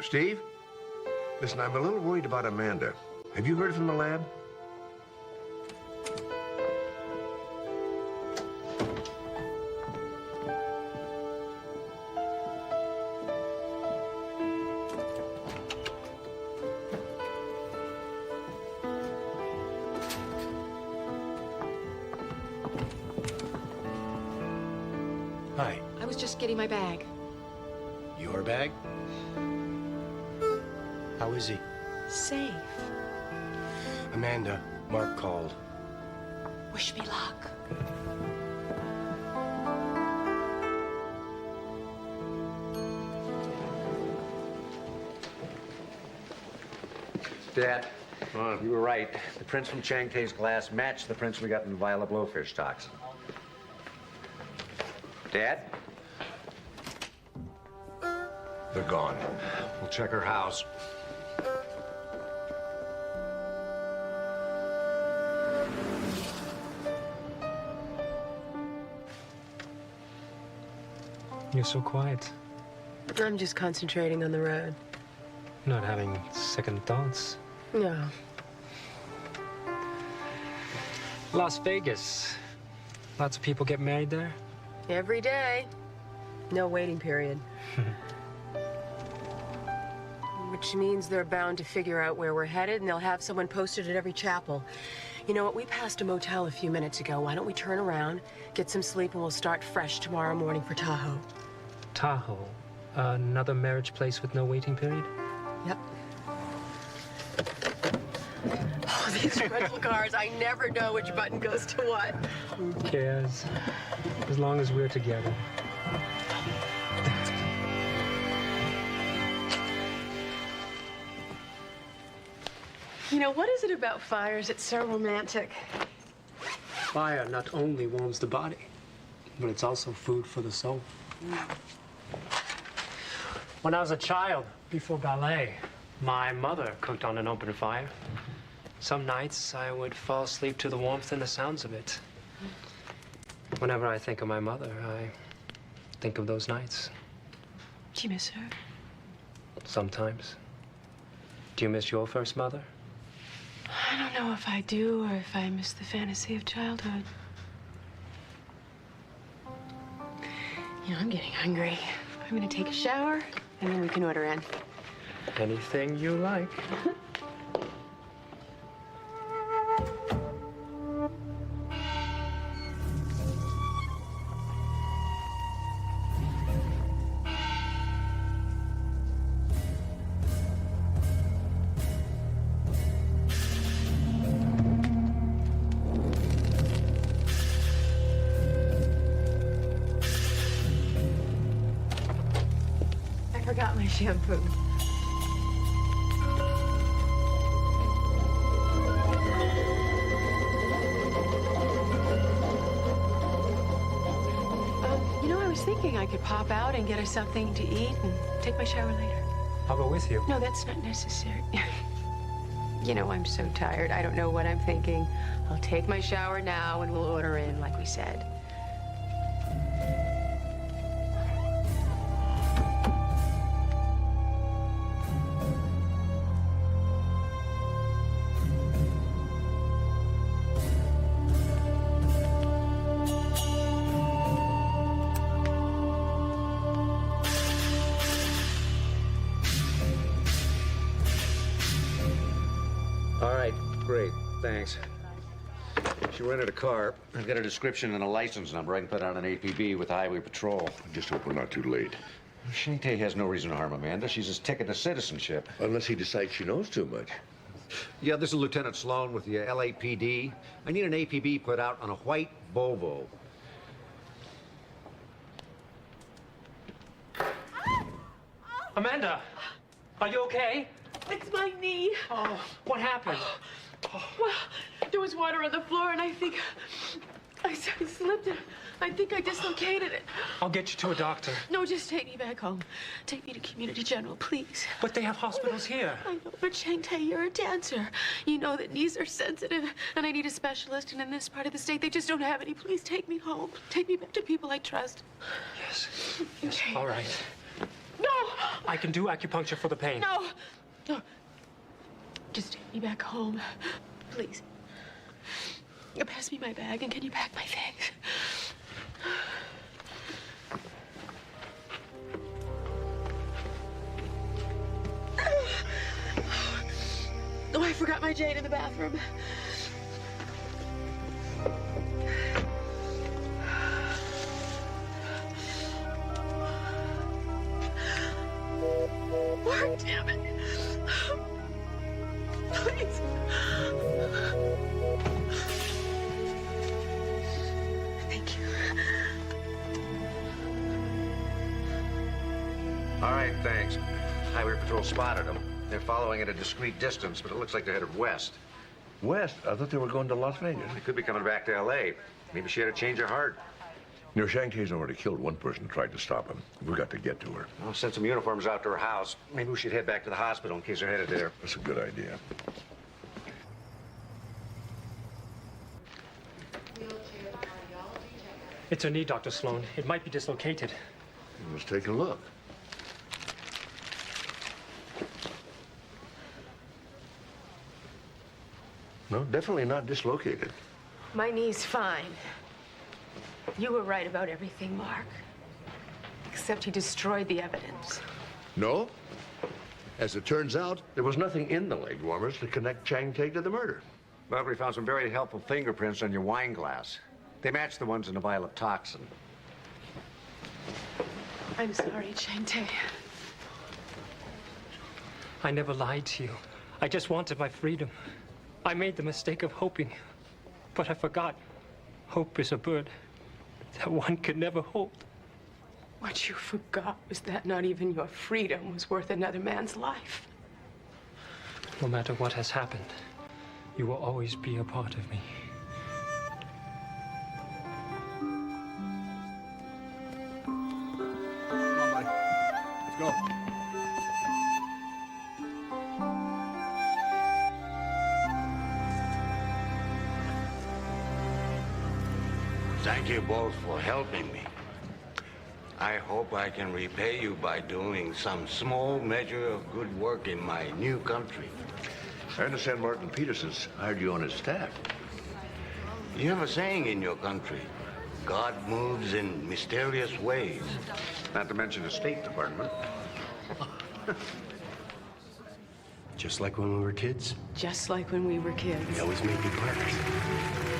Steve? Listen, I'm a little worried about Amanda. Have you heard from the lab? Hi. I was just getting my bag. Your bag? How is he? Safe. Amanda, Mark called. Wish me luck. Dad, you were right. The prints from Cheng Te's glass match the prints we got in the vial of blowfish toxin. Dad? They're gone. We'll check her house. You're so quiet. I'm just concentrating on the road. Not having second thoughts. No. Las Vegas. Lots of people get married there. Every day. No waiting period. Which means they're bound to figure out where we're headed, and they'll have someone posted at every chapel. You know what? We passed a motel a few minutes ago. Why don't we turn around, get some sleep, and we'll start fresh tomorrow morning for Tahoe. Tahoe. Another marriage place with no waiting period? Yep. Oh, these rental cars, I never know which button goes to what. Who cares? As long as we're together. You know, what is it about fires that's so romantic? Fire not only warms the body, but it's also food for the soul. When I was a child, before ballet, my mother cooked on an open fire. Some nights I would fall asleep to the warmth and the sounds of it. Whenever I think of my mother, I think of those nights. Do you miss her? Sometimes. Do you miss your first mother? I don't know if I do or if I miss the fantasy of childhood. You know, I'm getting hungry. I'm gonna take a shower and then we can order in. Anything you like. I forgot my shampoo. You know, I was thinking I could pop out and get us something to eat and take my shower later. I'll go with you. No, that's not necessary. You know, I'm so tired. I don't know what I'm thinking. I'll take my shower now and we'll order in, like we said. All right, great, thanks. She rented a car. I've got a description and a license number. I can put on an APB with the Highway Patrol. Just hope we're not too late. Shante has no reason to harm Amanda. She's his ticket to citizenship. Unless he decides she knows too much. Yeah, this is Lieutenant Sloan with the LAPD. I need an APB put out on a white Volvo. Amanda, are you okay? It's my knee. Oh, what happened? Well, there was water on the floor, and I think I slipped and I think I dislocated it. I'll get you to a doctor. No, just take me back home. Take me to Community General, please. But they have hospitals here. I know, but Shante, you're a dancer. You know that knees are sensitive, and I need a specialist, and in this part of the state, they just don't have any. Please take me home. Take me back to people I trust. Yes. Yes, Okay. all right. No! I can do acupuncture for the pain. No! No. Just take me back home, please. Pass me my bag, and can you pack my things? Oh, I forgot my jade in the bathroom. Mark, damn it. Please. Thank you. All right, thanks. Highway Patrol spotted them. They're following at a discreet distance, but it looks like they're headed west. West? I thought they were going to Las Vegas. They could be coming back to L.A. Maybe she had a change of heart. You know, Shantae's already killed one person who tried to stop him. We've got to get to her. I'll send some uniforms out to her house. Maybe we should head back to the hospital in case they're headed there. That's a good idea. It's her knee, Dr. Sloan. It might be dislocated. Let's take a look. No, definitely not dislocated. My knee's fine. You were right about everything, Mark. Except he destroyed the evidence. No. As it turns out, there was nothing in the leg warmers to connect Chang Tae to the murder. But we found some very helpful fingerprints on your wine glass. They match the ones in the vial of toxin. I'm sorry, Shante. I never lied to you. I just wanted my freedom. I made the mistake of hoping, but I forgot. Hope is a bird that one could never hold. What you forgot was that not even your freedom was worth another man's life. No matter what has happened, you will always be a part of me. Come on, buddy. Let's go. Thank you both for helping me. I hope I can repay you by doing some small measure of good work in my new country. I understand Martin Peterson's hired you on his staff. You have a saying in your country, God moves in mysterious ways. Not to mention the State Department. Just like when we were kids. Just like when we were kids. We always made good partners.